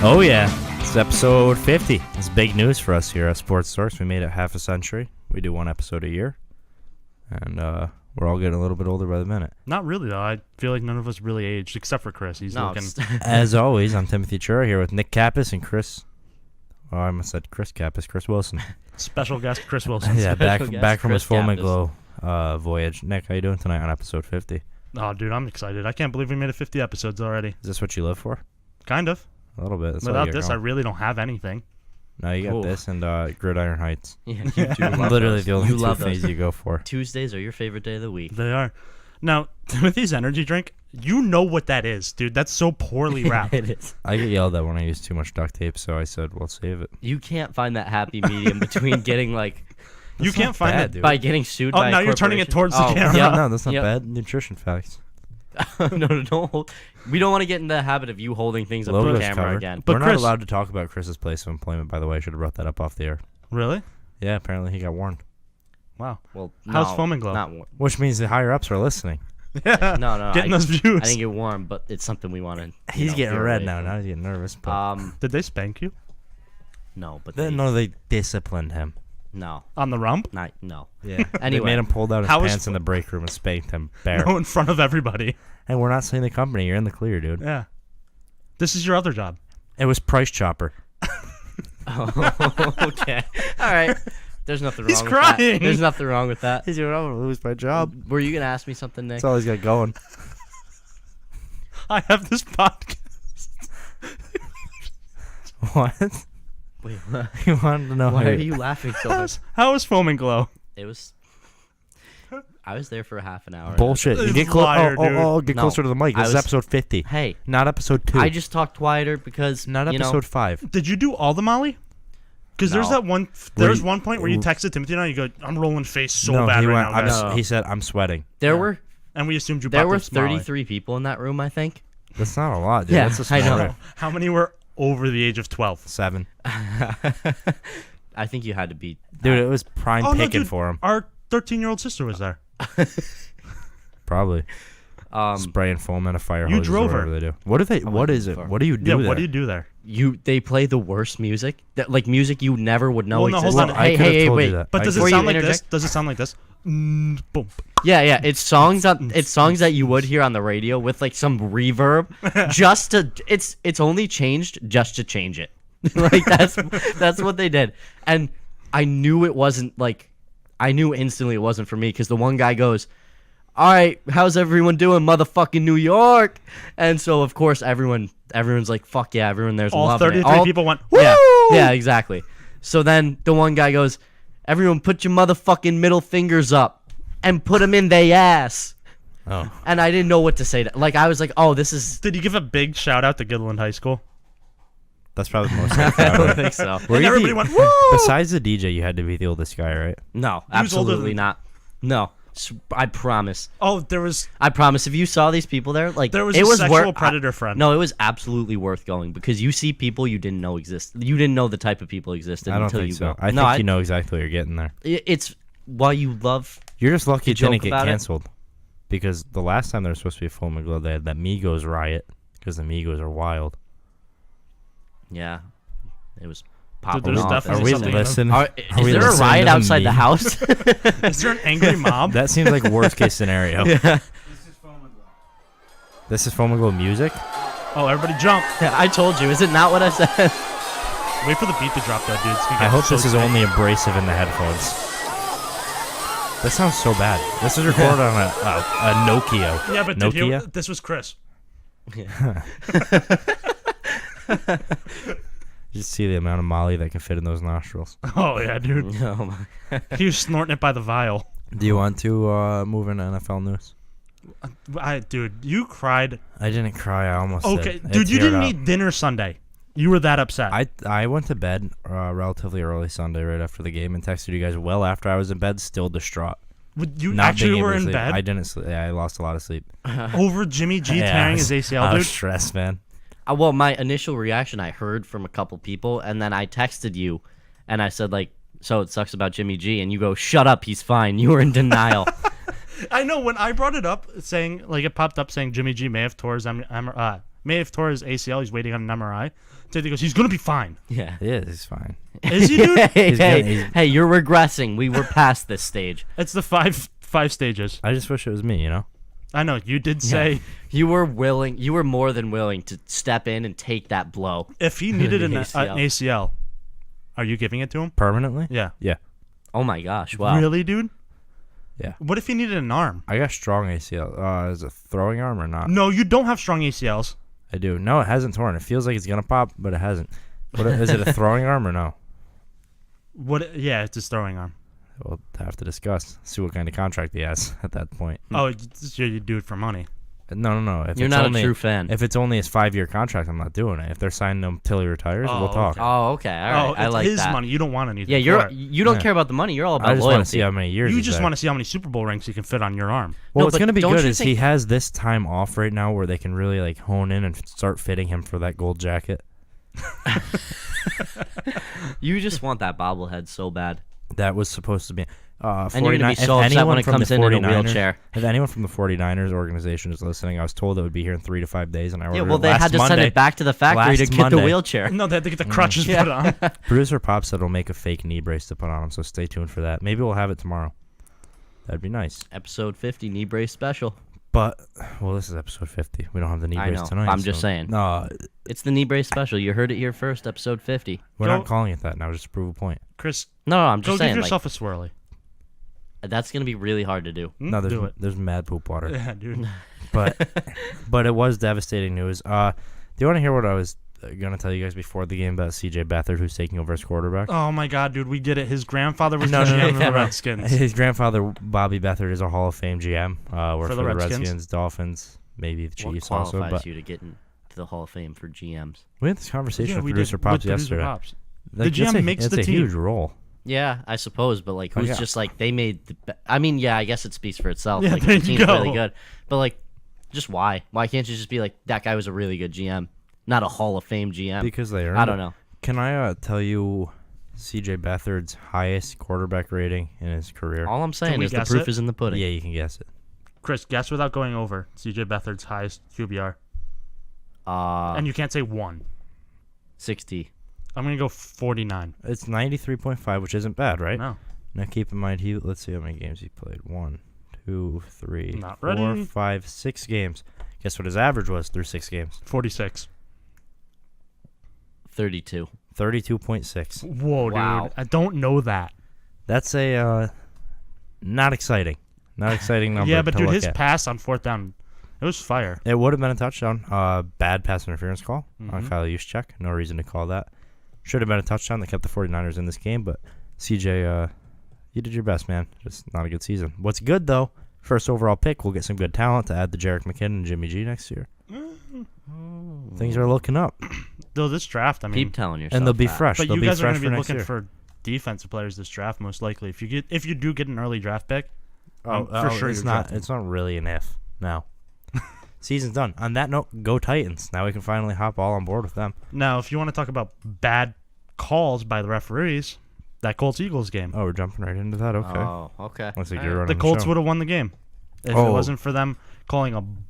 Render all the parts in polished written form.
Oh yeah, it's episode 50. It's big news for us here at Sports Dorks. We made it half a century. We do one episode a year, and we're all getting a little bit older by the minute. Not really though. I feel like none of us really aged except for Chris. He's looking. As always, I'm Timothy Chura here with Nick Kappas and Chris. Oh, I almost said Chris Kappas, Chris Wilson. Special guest Chris Wilson. Yeah, back from Chris his Foam and Kappas. Glow voyage. Nick, how you doing tonight on episode 50? Oh, dude, I'm excited. I can't believe we made it 50 episodes already. Is this what you live for? Kind of. A little bit. That's all Without you this, got I going. really don't have anything. No, you got Ooh. this and Gridiron Heights. Yeah, you do love Literally those. the only You two love things those. you go for. Tuesdays are your favorite day of the week. They are. Now, Timothy's energy drink, you know what that is, dude. That's so poorly wrapped. It is. I get yelled at when I use too much duct tape, so I said, well, save it. You can't find that happy medium between getting like You can't find bad, it. dude. by getting sued Oh, by now a you're turning it corporation. towards the camera. Yep. No, that's not Yep. bad. Nutrition facts. No. We don't want to get in the habit of you holding things up to Logos the camera covered. again. But We're not Chris- allowed to talk about Chris's place of employment, by the way. I should have brought that up off the air. Really? Yeah, apparently he got warned. Wow. Well, How's no, Foam and Glow? Not warm. Which means the higher-ups are listening. Yeah. No. Getting those views. I didn't get warm, but it's something we want to. He's getting red now. Now he's getting nervous. But Did they spank you No, but they disciplined him. no, on the rump? no. Yeah. Anyway. They made him pull down his How was pants in the break room and spanked him bare. No, in front of everybody. And we're not saying the company. You're in the clear, dude. Yeah. This is your other job. It was Price Chopper. Oh, okay. All right. There's nothing wrong He's with crying. that. There's nothing wrong with that. He's going to lose my job. Were you gonna ask me something, Nick? That's all he's got going. I have this podcast. What? Wait, what? You wanted to know Why how are you laughing so much? How is Foam and Glow? It was. I was there for a half an hour. Bullshit. You get Liar, dude. get No, closer to the mic. I This is was- episode 50. Hey, Not episode 2. I just talked quieter because Not you know, episode 5. Did you do all the Molly? Because there's No. that one. Were There's you- one point where you texted Timothy and I. You go, "I'm rolling face so no, bad he right went. now, guys." No. He said, "I'm sweating." there Yeah. were And we assumed you. there bought were this Molly. 33 people in that room. I think. That's not a lot, dude. Yeah, That's a I small know. room. How many were over the age of 12? 7. I think you had to be. Dude, it was prime Oh no, picking dude! for him. Our 13-year-old sister was there. Probably spraying foam in a fire You hose. drove Whatever her. they do. What do they? What went is it? far. What do you do Yeah. there? What do you do there? They play the worst music, like music you never would know Well, no, hold existed. on. I Hey, could've hey, told you wait. that. But I does it Before sound you like this? interject- Does it sound like this? Boom. Yeah. It's songs that you would hear on the radio with like some reverb, just to. It's only changed just to change it. Like that's what they did, and I knew it wasn't like. I knew instantly it wasn't for me because the one guy goes, "All right, how's everyone doing, motherfucking New York?" And so of course everyone's like, "Fuck yeah!" Everyone there's All loving 33 it. people went. Woo! Yeah, exactly. So then the one guy goes, "Everyone, put your motherfucking middle fingers up and put them in they ass." Oh, And I didn't know what to say. Like I was like, "Oh, this is." Did you give a big shout out to Gilliland High School? that's probably the most. I don't think so. Were And you everybody the- went, "Woo!" Besides the DJ, you had to be the oldest guy, right? No, Who's older absolutely than- not. No, I promise. Oh, there was I promise. If you saw these people there, like there was it a was sexual worth. predator friend. No, it was absolutely worth going because you see people you didn't know exist. You didn't know the type of people existed I don't until think you so. go. I no, think you know exactly what you're getting there. It's why you love. You're just lucky it joke didn't get about it? canceled. Because the last time there was supposed to be a Foam and Glow, they had that Migos riot because the Migos are wild. Yeah, it was Dude, popping there's off. definitely Are we something- listening? Are, Are is we there a listening riot to the outside the meme? house? Is there an angry mob? That seems like worst case scenario. Yeah. This is Foam and Glow music. Oh, everybody jump! I told you. Is it not what I said? Wait for the beat to drop, though, dude. It's gonna I get hope so this is sick. only abrasive in the headphones. That sounds so bad. This is recorded on a Nokia. Yeah, but did you, Nokia? this was Chris. You see the amount of Molly that can fit in those nostrils. Oh yeah, dude. Oh my. He was snorting it by the vial. Do you want to move into NFL news? Dude, you cried. I didn't cry. I almost Okay, did. dude, you It teared didn't up. eat dinner Sunday. You were that upset. I went to bed relatively early Sunday right after the game and texted you guys well after I was in bed, still distraught. You Not actually being able were to in sleep. bed I didn't sleep. Yeah, I lost a lot of sleep. over Jimmy G Yeah, tearing I his was- ACL, I dude. was stressed, man. Well, my initial reaction, I heard from a couple people, and then I texted you, and I said like, "So it sucks about Jimmy G," and you go, "Shut up, he's fine." You were in denial. I know when I brought it up, saying like it popped up saying Jimmy G may have tore his May have tore his ACL. He's waiting on an MRI. Teddy goes, he's going to be fine. Yeah. Yeah, he's fine. Is he, dude? Hey, you're regressing. We were past this stage. It's the five stages. I just wish it was me, you know? I know. You did say You were more than willing to step in and take that blow. if he needed an ACL. ACL, are you giving it to him? Permanently? Yeah. Yeah. Oh my gosh! Wow. Really, dude? Yeah. What if he needed an arm? I got strong ACL. Is it throwing arm or not? No, you don't have strong ACLs. I do. No, it hasn't torn. It feels like it's going to pop, but it hasn't. Is it a throwing arm or no? What? Yeah, it's his throwing arm. We'll have to discuss. See what kind of contract he has at that point. Oh, you do it for money. No. If You're it's not only, a true fan. If it's only his 5-year contract, I'm not doing it. If they're signing him till he retires, we'll talk. okay. Oh, okay. All right. It's I like his that. money. You don't want anything. Yeah, for it. you don't Yeah. care about the money. You're all about I just loyalty. want to see how many years. You he's just there. want to see how many Super Bowl rings he can fit on your arm. Well, No, what's but going to be don't good you is he think- has this time off right now where they can really like hone in and start fitting him for that gold jacket. You just want that bobblehead so bad. That was supposed to be. And you're going to be 49 so if upset anyone when it from comes the in a 49ers wheelchair. If anyone from the 49ers organization is listening, I was told it would be here in 3 to 5 days, and I ordered Yeah, well, it they last had to send Monday. it back to the factory to Last get the Monday. wheelchair. No, they had to get the crutches put on. Producer Pop said he'll make a fake knee brace to put on him, so stay tuned for that. Maybe we'll have it tomorrow. That'd be nice. Episode 50, knee brace special. But, well, this is episode 50. We don't have the knee I brace know. tonight. I'm just saying. No, It's the knee brace special. You heard it here first, episode 50. we're Go- not calling it that now, just to prove a point. Chris, No, I'm go just give saying. yourself a swirly. That's going to be really hard to do. No, do it. there's mad poop water. Yeah, dude. But it was devastating news. Do you want to hear what I was going to tell you guys before the game about CJ Beathard, who's taking over as quarterback? Oh my God, dude, we did it. His grandfather was No, the no, GM no, of the no. Redskins. His grandfather, Bobby Beathard, is a Hall of Fame GM. Worked for the Redskins? Redskins, Dolphins, maybe the What Chiefs qualifies also. But you to get into the Hall of Fame for GMs? we had this conversation Yeah, with we producer did Pops with producer yesterday. Pops. Like, The GM it's a, makes it's the a team. huge role. Yeah, I suppose, but like, who's yeah. just like they made? I mean, yeah, I guess it speaks for itself. Yeah, like, there the you team's go. really good, but like, just why? Why can't you just be like that guy was a really good GM, not a Hall of Fame GM? Because they earned I don't it. know. Can I tell you CJ Beathard's highest quarterback rating in his career? All I'm saying we is the guess proof it? is in the pudding. Yeah, you can guess it. Chris, guess without going over. CJ Beathard's highest QBR. And you can't say 1. 60. I'm going to go 49. It's 93.5, which isn't bad, right? No. Now keep in mind, let's see how many games he played. 1, 2, 3, Not 4, ready. 5, 6 games. Guess what his average was through 6 games? 46. 32. 32.6. Whoa, Wow. dude. I don't know that. That's a not exciting. Not exciting number. Yeah, but to dude, look his at. pass on 4th down, it was fire. It would have been a touchdown. Bad pass interference call on Mhm. Kyle Juszczyk. No reason to call that. Should have been a touchdown. They kept the 49ers in this game, but CJ, you did your best, man. Just not a good season. What's good, though, first overall pick, we'll get some good talent to add to Jerick McKinnon and Jimmy G next year. Things are looking up, Though this draft, I mean, Keep telling yourself. and they'll be that. fresh. but They'll you be guys are fresh going to for be next looking year. for defensive players this draft most likely. If you do get an early draft pick, Oh, for sure it's you're not. drafting. It's not really an if now. Season's done. On that note, go Titans. Now we can finally hop all on board with them. now if you want to talk about bad calls by the referees, that Colts-Eagles game. Oh, we're jumping right into that. Okay. Oh, okay. Looks like you're running The Colts show. would have won the game if it Oh. wasn't for them calling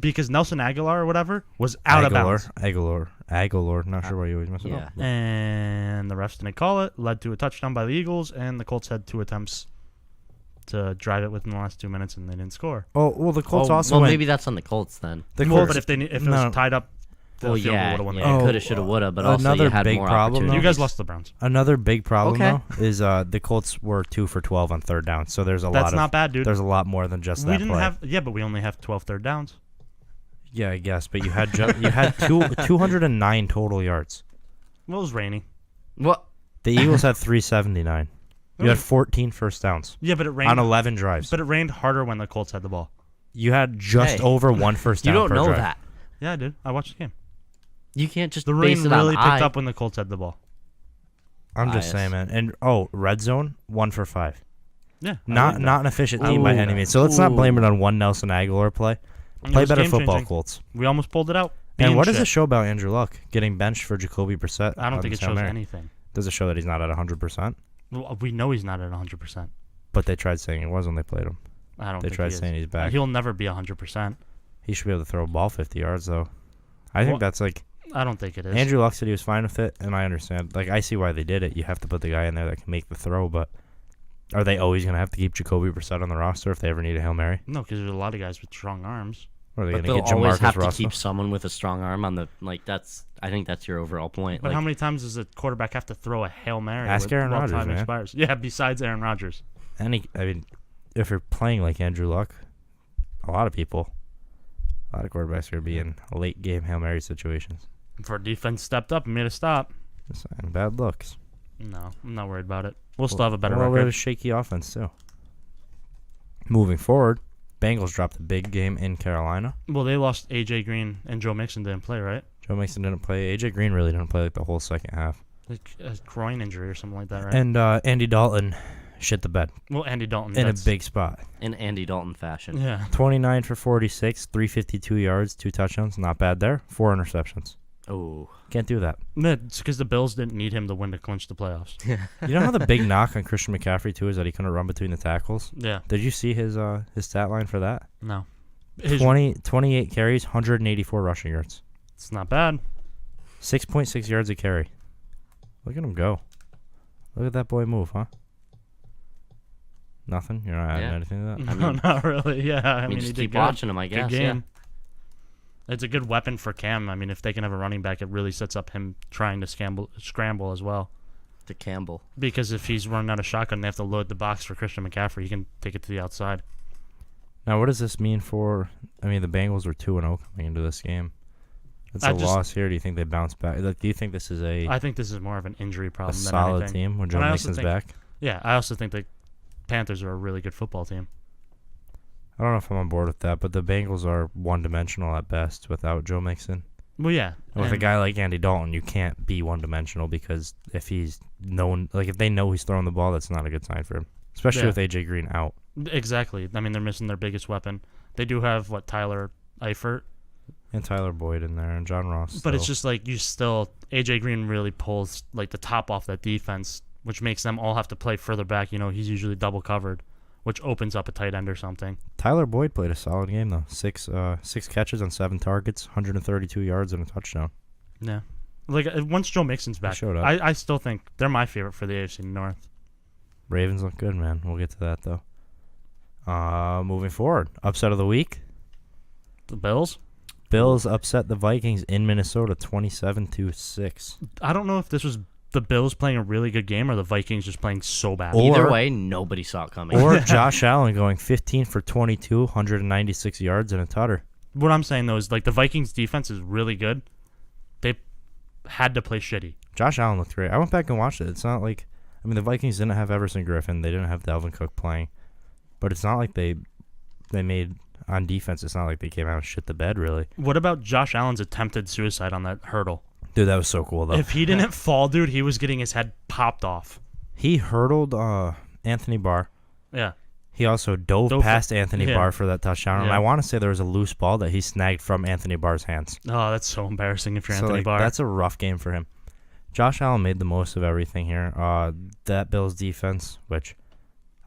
because Nelson Aguilar or whatever was out of bounds. Aguilar. Not sure why you always mess it Yeah. up. And the refs didn't call it. Led to a touchdown by the Eagles, and the Colts had 2 attempts to drive it within the last 2 minutes, and they didn't score. Oh well, the Colts also well, went. maybe that's on the Colts then. the Well, Colts, but if it no. was tied up, the Well, field goal yeah, would have won the yeah, game. Oh, coulda, shoulda, woulda, but also another you had big more problem, though. You opportunities. guys lost the Browns. Another big problem Okay. though is the Colts were 2 for 12 on third down. So there's a That's lot of not bad, dude. there's a lot more than just We that didn't play. have but we only have 12 third downs. Yeah, I guess, but you had 209 total yards. Well, it was rainy. What? The Eagles had 379. You had 14 first downs Yeah, but it rained. on 11 drives. But it rained harder when the Colts had the ball. You had just Hey. over 1 first You down don't per know drive. that. Yeah, I did. I watched the game. You can't just The base rain it on really picked eye. up when the Colts had the ball. I'm just Bias. saying, man. And red zone 1 for 5. Yeah. I Not believe that. not an efficient team by Ooh. any means. So let's not blame it on one Nelson Aguilar play. It Play was better football, game-changing. Colts. We almost pulled it out. And Being what does shit. it show about Andrew Luck getting benched for Jacoby Brissett? I don't on think it Hail shows Mary? anything. Does it show that he's not at 100%? Well, we know he's not at 100%. But they tried saying he was when they played him. I don't They think tried he is. saying he's back. He'll never be 100%. He should be able to throw a ball 50 yards, though. I think Well, that's like I don't think it is. Andrew Luck said he was fine with it, and I understand. Like I see why they did it. You have to put the guy in there that can make the throw, but are they always going to have to keep Jacoby Brissett on the roster if they ever need a Hail Mary? No, because there's a lot of guys with strong arms. Or are they But going to they'll get always Jamarcus have Russell? to keep someone with a strong arm on the that's. I think that's your overall point. But Like, how many times does a quarterback have to throw a Hail Mary? Ask Aaron while Rodgers, time man. expires? Yeah, besides Aaron Rodgers. I mean, if you're playing like Andrew Luck, a lot of quarterbacks are going to be in late game Hail Mary situations. If our defense stepped up and made a stop, Just saying, bad looks. no, I'm not worried about it. We'll still have a better little bit record. of shaky offense too. Moving forward, Bengals dropped a big game in Carolina. Well, they lost A.J. Green and Joe Mixon didn't play, right? Joe Mixon didn't play. AJ Green really didn't play like the whole second half. Like a groin injury or something like that, right? And Andy Dalton shit the bed Well, Andy Dalton. in a that's- big spot. in Andy Dalton fashion. Yeah. 29 for 46, 352 yards, 2 touchdowns. Not bad there. 4 interceptions. Oh, Can't do that. It's because the Bills didn't need him to win to clinch the playoffs. You know how the big knock on Christian McCaffrey too is that he couldn't run between the tackles? Yeah. Did you see his stat line for that? No. 28 carries, 184 rushing yards. It's not bad. 6.6 yards a carry. Look at him go. Look at that boy move, huh? Nothing? You're not adding Yeah. anything to that? I No, mean- not really. Yeah. I mean, just he did keep good. watching him, I Good guess. game. It's a good weapon for Cam. I mean, if they can have a running back, it really sets up him trying to scramble as well. To Campbell. Because if he's running out of shotgun, they have to load the box for Christian McCaffrey. He can take it to the outside. Now, what does this mean for... I mean, the Bengals were 2-0 coming into this game. It's I a just- loss here. Do you think they bounce back? Like, do you think this is a I think this is more of an injury problem than solid anything. team when Joe And I also Mixon's think- back? Yeah, I also think the Panthers are a really good football team. I don't know if I'm on board with that, but the Bengals are one-dimensional at best without Joe Mixon. Well, yeah. And with a and- guy like Andy Dalton, you can't be one-dimensional because if he's known, like if they know he's throwing the ball, that's not a good sign for him. Especially Yeah. with AJ Green out. Exactly. I mean, they're missing their biggest weapon. They do have, Tyler Eifert. And Tyler Boyd in there and John Ross. But it's still. just like AJ Green really pulls the top off that defense, which makes them all have to play further back. He's usually double covered, which opens up a tight end or something. Tyler Boyd played a solid game though. Six catches on 7 targets, 132 yards and a touchdown. Yeah. Once Joe Mixon's back, showed up. I still think they're my favorite for the AFC North. Ravens look good, man. We'll get to that though. Moving forward, upset of the week. The Bills? Bills upset the Vikings in Minnesota 27-6. I don't know if this was the Bills playing a really good game or the Vikings just playing so bad. Either Or- way, nobody saw it coming. Or Josh Allen going 15 for 22, 196 yards and a tutter. What I'm saying, though, is the Vikings defense is really good. They had to play shitty. Josh Allen looked great. I went back and watched it. It's not like, I mean, the Vikings didn't have Everson Griffin. They didn't have Dalvin Cook playing. But it's not like they made, on defense, it's not like they came out and shit the bed, really. What about Josh Allen's attempted suicide on that hurdle? Dude, that was so cool, though. If he didn't fall, dude, he was getting his head popped off. He hurdled Anthony Barr. Yeah. He also dove past Anthony yeah. Barr for that touchdown. And Yeah. I want to say there was a loose ball that he snagged from Anthony Barr's hands. Oh, that's so embarrassing if you're So, Anthony like, Barr. that's a rough game for him. Josh Allen made the most of everything here. That Bills defense, which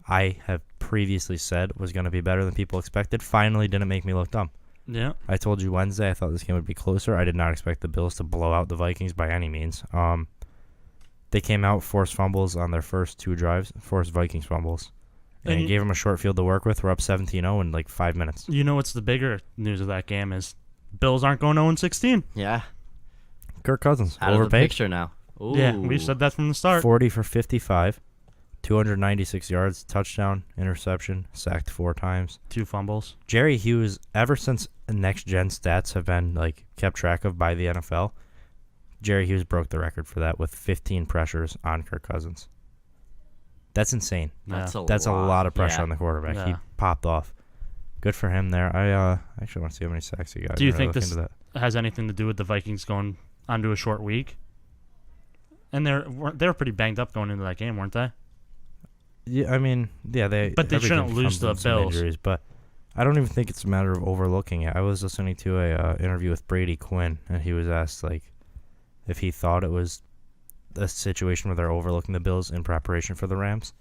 I have previously said was going to be better than people expected, finally didn't make me look dumb. Yeah. I told you Wednesday I thought this game would be closer. I did not expect the Bills to blow out the Vikings by any means. They came out, forced fumbles on their first 2 drives, forced Vikings fumbles. And And gave them a short field to work with. We're up 17-0 in like 5 minutes. You know what's the bigger news of that game is Bills aren't going 0-16. Yeah. Kirk Cousins, Out of the overpaid. picture now. Ooh. Yeah, we said that from the start. 40 for 55, 296 yards, touchdown, interception, sacked 4 times. 2 fumbles. Jerry Hughes, ever since next gen stats have been kept track of by the NFL, Jerry Hughes broke the record for that with 15 pressures on Kirk Cousins. That's insane. That's That's a lot of pressure Yeah. on the quarterback. He Yeah. popped off. Good for him there. I actually want to see how many sacks he got. Do you I'm gonna think look this into that. has anything to do with the Vikings going onto a short week? And they were pretty banged up going into that game, weren't they? Yeah, I mean, yeah, But they every shouldn't game lose comes the with some Bills. injuries, but I don't even think it's a matter of overlooking it. I was listening to a interview with Brady Quinn, and he was asked if he thought it was a situation where they're overlooking the Bills in preparation for the Rams.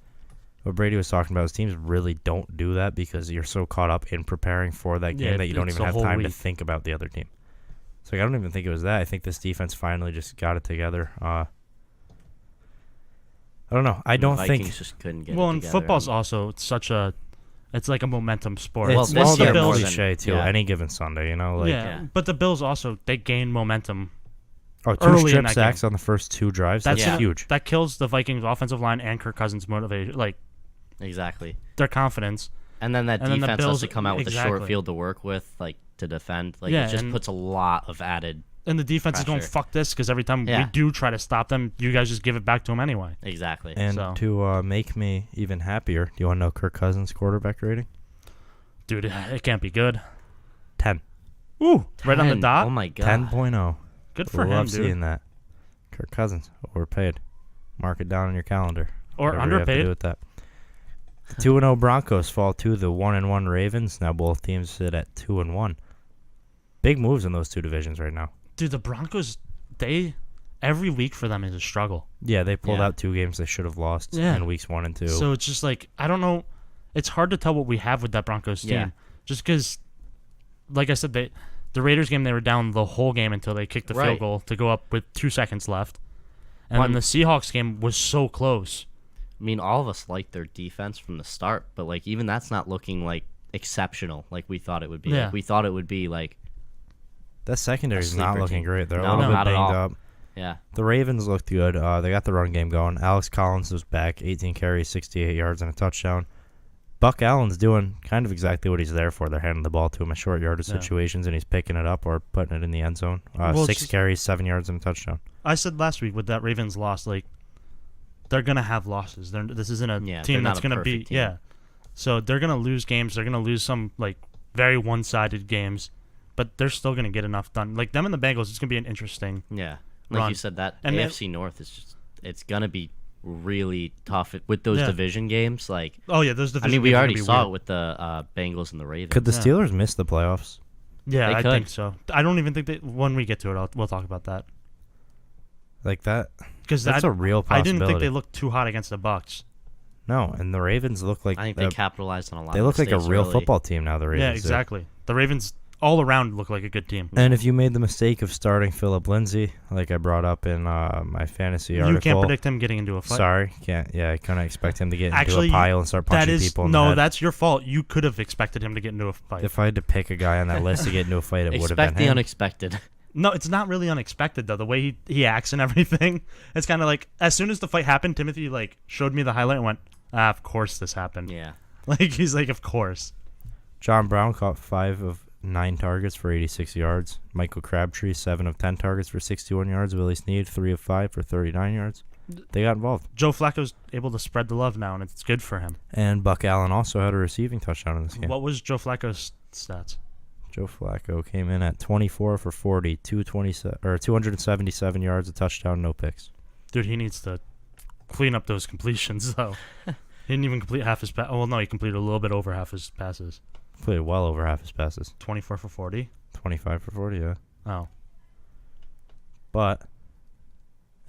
What Brady was talking about is teams really don't do that because you're so caught up in preparing for that game Yeah, that you don't it's even the have whole time to week. think about the other team. So I don't even think it was that. I think this defense finally just got it together. I don't know. I don't Vikings think. just couldn't get Well, it and together. football's also it's like a momentum sport. Well, It's this all year the more than- cliche too. yeah. Any given Sunday, you know, like yeah, but the Bills also they gain momentum. two early in strip that sacks on the first 2 drives. That's Yeah. huge. That kills the Vikings' offensive line and Kirk Cousins' motivation, like Exactly. their confidence. And then that And then the defense has Bills- to come out with a exactly. short field to work with, like to defend. Like Yeah, it just and- puts a lot of added. And the defense is going, Pressure. fuck this, because every time we Yeah. do try to stop them, you guys just give it back to them anyway. Exactly. And So- to make me even happier, do you want to know Kirk Cousins' quarterback rating? Dude, it can't be good. 10. Ooh, right on the 10. dot. Oh my god. 10.0. Good for Love him, seeing dude. that. Kirk Cousins, overpaid. Mark it down on your calendar. Or Whatever you have to underpaid. do with that. The 2-0 Broncos fall to the 1-1 Ravens. Now both teams sit at 2-1. Big moves in those two divisions right now. Dude, the Broncos, every week for them is a struggle. Yeah, they pulled Yeah. out 2 games they should have lost Yeah. in weeks 1 and 2. So it's just like, I don't know. It's hard to tell what we have with that Broncos team. Yeah. Just because, like I said, the Raiders game, they were down the whole game until they kicked the Right. field goal to go up with 2 seconds left. And One- then the Seahawks game was so close. I mean, all of us liked their defense from the start, but like even that's not looking like exceptional like we thought it would be. Yeah. Like, we thought it would be like, that secondary is not sleeper looking team. great. They're No, a little bit not at banged all. up. yeah, The Ravens looked good. They got the run game going. Alex Collins was back, 18 carries, 68 yards, and a touchdown. Buck Allen's doing kind of exactly what he's there for. They're handing the ball to him in short yardage Yeah. situations, and he's picking it up or putting it in the end zone. Well, 6 it's- carries, 7 yards, and a touchdown. I said last week with that Ravens loss, like, they're going to have losses. This isn't a Yeah, they're team not that's a going to be. perfect team. Yeah. So they're going to lose games. They're going to lose some, like, very one sided games. But they're still going to get enough done. Like, them and the Bengals, it's going to be an interesting. yeah. Like Run. you said, that And AFC North is just it's gonna be really tough with those Yeah. division games. Like, Oh, yeah, those I division mean, we games are already gonna be saw weird. it with the Bengals and the Ravens. Could the Yeah. Steelers miss the playoffs? Yeah, They I could. think so. I don't even think that when we get to it, we'll talk about that. Like that? Because That's a real I possibility. didn't think they looked too hot against the Bucks. No, and the Ravens look like I think they capitalized on a lot. they of look like a mistakes real early. football team now. The Ravens. Yeah, do. exactly. The Ravens all around look like a good team. And if you made the mistake of starting Philip Lindsay, like I brought up in my fantasy article, You can't predict him getting into a fight. Sorry, can't. Yeah, I couldn't expect him to get into Actually, a pile and start That punching is people in the no, head. that's your fault. You could have expected him to get into a fight. If I had to pick a guy on that list to get into a fight, it would have Expect been the him. unexpected. No, it's not really unexpected though. The way he acts and everything, it's kind of like as soon as the fight happened, Timothy like showed me the highlight and went, of course this happened. Yeah. Like he's like, of course. John Brown caught 5 of 9 targets for 86 yards. Michael Crabtree 7 of 10 targets for 61 yards. Willie Snead 3 of 5 for 39 yards. They got involved. Joe Flacco's able to spread the love now, and it's good for him. And Buck Allen also had a receiving touchdown in this game. What was Joe Flacco's stats? Joe Flacco came in at 24 for 40, 277 yards, a touchdown, no picks. Dude, he needs to clean up those completions though. He didn't even complete half his Oh, well, no, he completed a little bit over half his passes. Played well over half his passes. 24 for 40. 25 for 40, yeah. Oh, But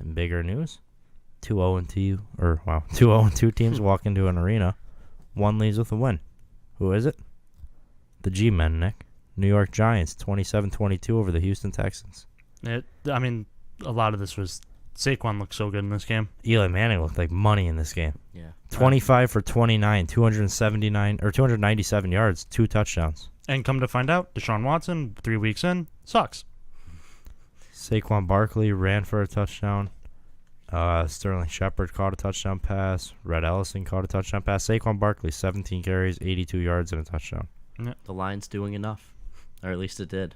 in bigger news, 2-0-2 teams walk into an arena. One leaves with a win. Who is it? The G-Men, Nick. New York Giants, 27-22 over the Houston Texans. I mean, a lot of this was Saquon looked so good in this game. Eli Manning looked like money in this game. Yeah. 25 for 29, 297 yards, 2 touchdowns. And come to find out, Deshaun Watson, 3 weeks in, sucks. Saquon Barkley ran for a touchdown. Sterling Shepard caught a touchdown pass. Red Ellison caught a touchdown pass. Saquon Barkley, 17 carries, 82 yards, and a touchdown. The Lions doing enough, or at least it did,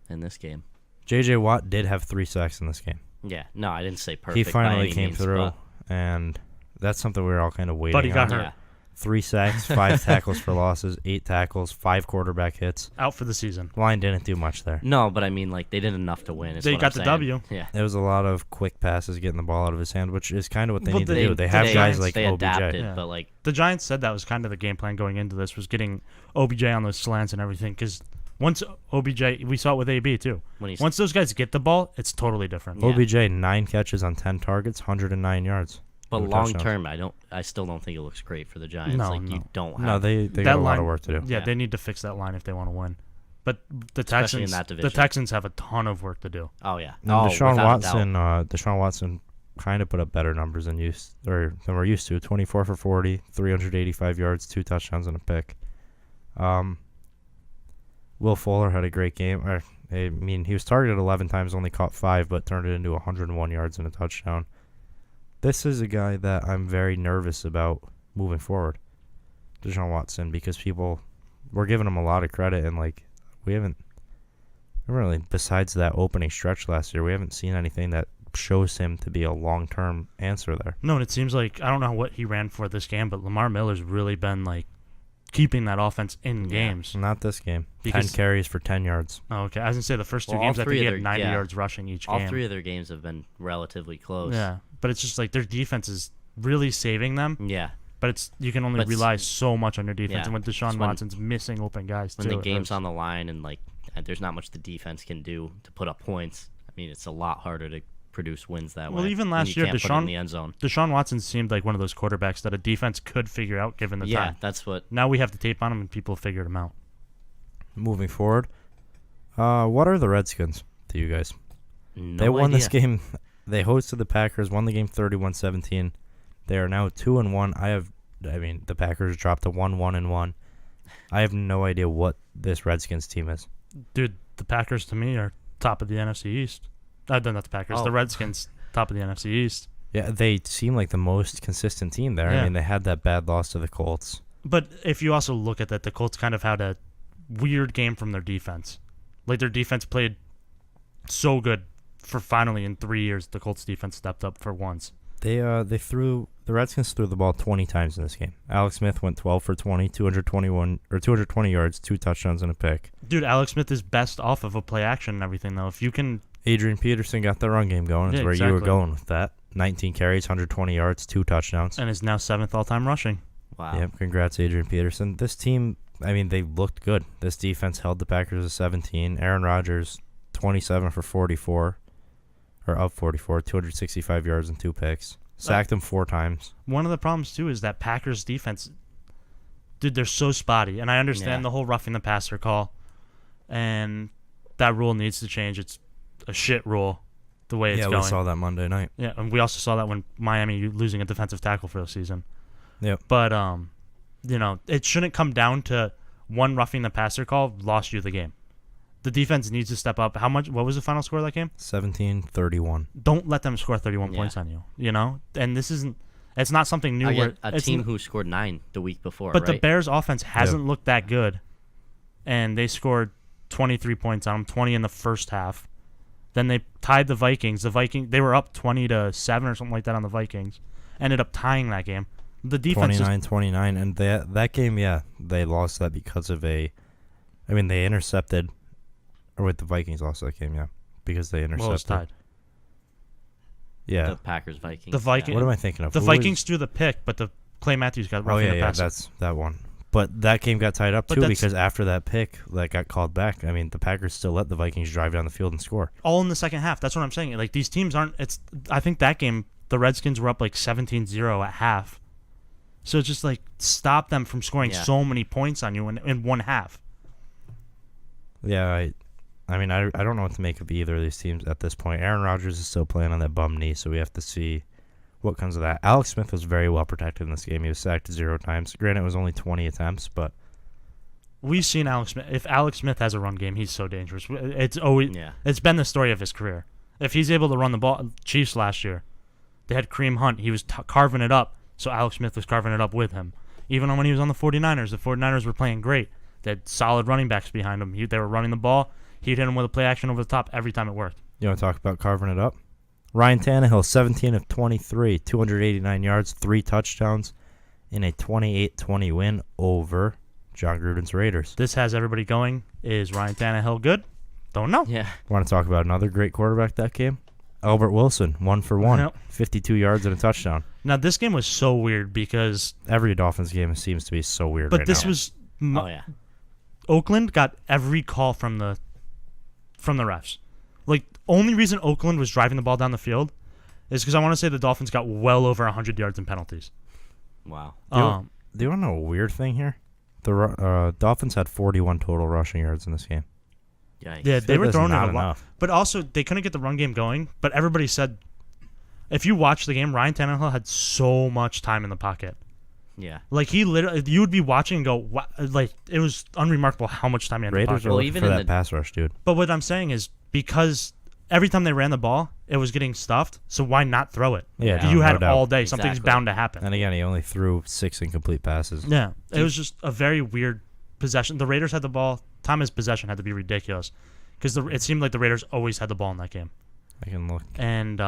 in this game. J.J. Watt did have 3 sacks in this game. Yeah. No, I didn't say perfect. He by finally any came means, through, but and that's something we were all kind of waiting But he got on. hurt. yeah. 3 sacks, 5 tackles for losses, 8 tackles, 5 quarterback hits. Out for the season. Line didn't do much there. No, but I mean, like they did enough to win. Is They what got I'm the saying. W. Yeah. It was a lot of quick passes getting the ball out of his hand, which is kind of what they Well, need to they- do. They have they- guys like they OBJ. adapted, Yeah. but like The Giants said that was kind of the game plan going into this, was getting OBJ on those slants and everything. Because once OBJ, we saw it with AB too. when he's Once those guys get the ball, it's totally different. Yeah. OBJ 9 catches on 10 targets, 109 yards. but no long touchdowns. term, I still don't think it looks great for the Giants. No, like no. you don't have No, they That got a lot line- of work to do. Yeah, Yeah. they need to fix that line if they want to win. But the Especially in Texans, that the division. Texans have a ton of work to do. Oh yeah. And Oh, Deshaun without a doubt. Watson kind of put up better numbers than we're used to. 24 for 40, 385 yards, 2 touchdowns and a pick. Will Fuller had a great game. I mean, he was targeted 11 times, only caught 5, but turned it into 101 yards and a touchdown. This is a guy that I'm very nervous about moving forward, Deshaun Watson, because we're giving him a lot of credit, and like we haven't really, besides that opening stretch last year, we haven't seen anything that shows him to be a long-term answer there. No, and it seems like, I don't know what he ran for this game, but Lamar Miller's really been like keeping that offense in games. Not this game. Because- 10 carries for 10 yards. Oh, okay. I was going to say the first two Well, games, all I think three he of had their- 90 yeah. yards rushing each All game. 3 of their games have been relatively close. Yeah, but it's just like their defense is really saving them. Yeah. But you can only But rely so much on your defense, yeah. and when Deshaun It's when- Watson's missing open guys When too, the it game's hurts. on the line and like there's not much the defense can do to put up points. I mean, it's a lot harder to produce wins that way. Well, even when last you year, can't put it in the end zone. Deshaun Watson seemed like one of those quarterbacks that a defense could figure out given the Yeah, time. that's what. Now we have the tape on him, and people figured him out. Moving forward, what are the Redskins to you guys? No They won this idea. game. They hosted the Packers, won the game 31-17. They are now 2-1. The Packers dropped to 1-1-1. I have no idea what this Redskins team is. Dude, the Packers to me are top of the NFC East. Not the Packers, Oh. the Redskins top of the NFC East. Yeah, they seem like the most consistent team there. Yeah. I mean, they had that bad loss to the Colts. But if you also look at that, the Colts kind of had a weird game from their defense. Like their defense played so good for finally in 3 years the Colts defense stepped up for once. The Redskins threw the ball 20 times in this game. Alex Smith went 12 for 20, 220 yards, 2 touchdowns and a pick. Dude, Alex Smith is best off of a play action and everything though. If you can, Adrian Peterson got the run game going. That's Yeah, where you were exactly. going with that. 19 carries, 120 yards, 2 touchdowns. and is now 7th all-time rushing. Wow. Yep, congrats, Adrian Peterson. This team, I mean, they looked good. This defense held the Packers to 17. Aaron Rodgers, 27 for 44, or of 44, 265 yards and 2 picks. Sacked him 4 times. One of the problems too is that Packers defense, dude, they're so spotty. And I understand Yeah. the whole roughing the passer call, and that rule needs to change. It's a shit rule, the way it's Yeah, going. we saw that Monday night. Yeah, and we also saw that when Miami losing a defensive tackle for the season. Yep. But it shouldn't come down to one roughing the passer call lost you the game. The defense needs to step up. What was the final score of that game? 17-31. Don't let them score 31 Yeah. points on you, And it's not something new where A it's team who scored 9 the week before, but right? the Bears offense hasn't looked that good. And they scored 23 points on them, 20 in the first half. Then they tied the Vikings. They were up 20-7 or something like that on the Vikings. Ended up tying that game. The defense 29-29, and that game, they lost that because of they intercepted, or wait, the Vikings lost that game, because they intercepted. was tied. Yeah. The Packers Vikings. The Viking- What am I thinking of? The Who was- Vikings threw the pick, but the Clay Matthews got Oh, roughing yeah, the passer. that's that one. But that game got tied up, But too, that's- because after that pick that got called back, I mean, the Packers still let the Vikings drive down the field and score. All in the second half. That's what I'm saying. Like, these teams aren't. I think that game, the Redskins were up like 17-0 at half. So it's just like, stop them from scoring Yeah. so many points on you in one half. Yeah, I don't know what to make of either of these teams at this point. Aaron Rodgers is still playing on that bum knee, so we have to see what comes of that. Alex Smith was very well protected in this game. He was sacked 0 times. Granted, it was only 20 attempts, but We've seen Alex Smith. If Alex Smith has a run game, he's so dangerous. It's been the story of his career. If he's able to run the ball, Chiefs last year, they had Kareem Hunt. He was carving it up, so Alex Smith was carving it up with him. Even when he was on the 49ers, the 49ers were playing great. They had solid running backs behind him. They were running the ball. He'd hit him with a play action over the top every time it worked. you want to talk about carving it up? Ryan Tannehill, 17 of 23, 289 yards, 3 touchdowns in a 28-20 win over John Gruden's Raiders. This has everybody going. Is Ryan Tannehill good? Don't know. Yeah. Want to talk about another great quarterback that game? Albert Wilson, 1 for 1, Yep. 52 yards and a touchdown. Now, this game was so weird because... Every Dolphins game seems to be so weird But right this now. was... Oh yeah. Oakland got every call from the refs. Like, only reason Oakland was driving the ball down the field is because I want to say the Dolphins got well over 100 yards in penalties. Wow. Do you want to know a weird thing here? The Dolphins had 41 total rushing yards in this game. Yikes. Yeah, they were That's throwing it not a lot. enough. But also, they couldn't get the run game going. But everybody said, if you watch the game, Ryan Tannehill had so much time in the pocket. Yeah. Like, he literally, you would be watching and go, wow, like, it was unremarkable how much time he had in the Raiders pocket. are looking even for in that the- pass rush, dude. But what I'm saying is, because every time they ran the ball, it was getting stuffed, so why not throw it? Yeah, You no had doubt. all day. Something's Exactly. bound to happen. And again, he only threw 6 incomplete passes. Yeah, it was just a very weird possession. The Raiders had the ball. Time of possession had to be ridiculous because it seemed like the Raiders always had the ball in that game. I can look. And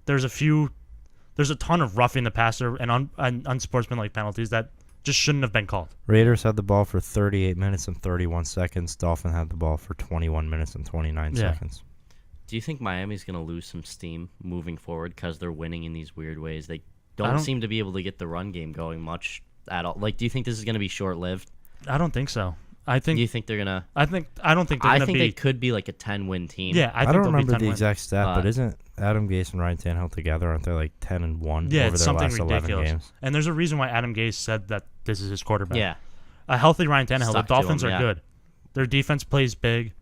there's a ton of roughing the passer and unsportsmanlike penalties that just shouldn't have been called. Raiders had the ball for 38 minutes and 31 seconds. Dolphins had the ball for 21 minutes and 29 Yeah. seconds. Do you think Miami's going to lose some steam moving forward because they're winning in these weird ways? They I don't don't- seem to be able to get the run game going much at all. Like, do you think this is going to be short-lived? I don't think so. Do you think they're going to... I don't think they're I gonna think be. they could be like a 10-win team. Yeah, I I think don't they'll remember be 10 the wins. exact stat, but Uh, isn't Adam Gase and Ryan Tannehill together? Aren't they like 10-1 Yeah, over it's their something last 11 ridiculous. games? And there's a reason why Adam Gase said that this is his quarterback. Yeah. A healthy Ryan Tannehill. Stuck The to Dolphins him, are yeah. good. Their defense plays big.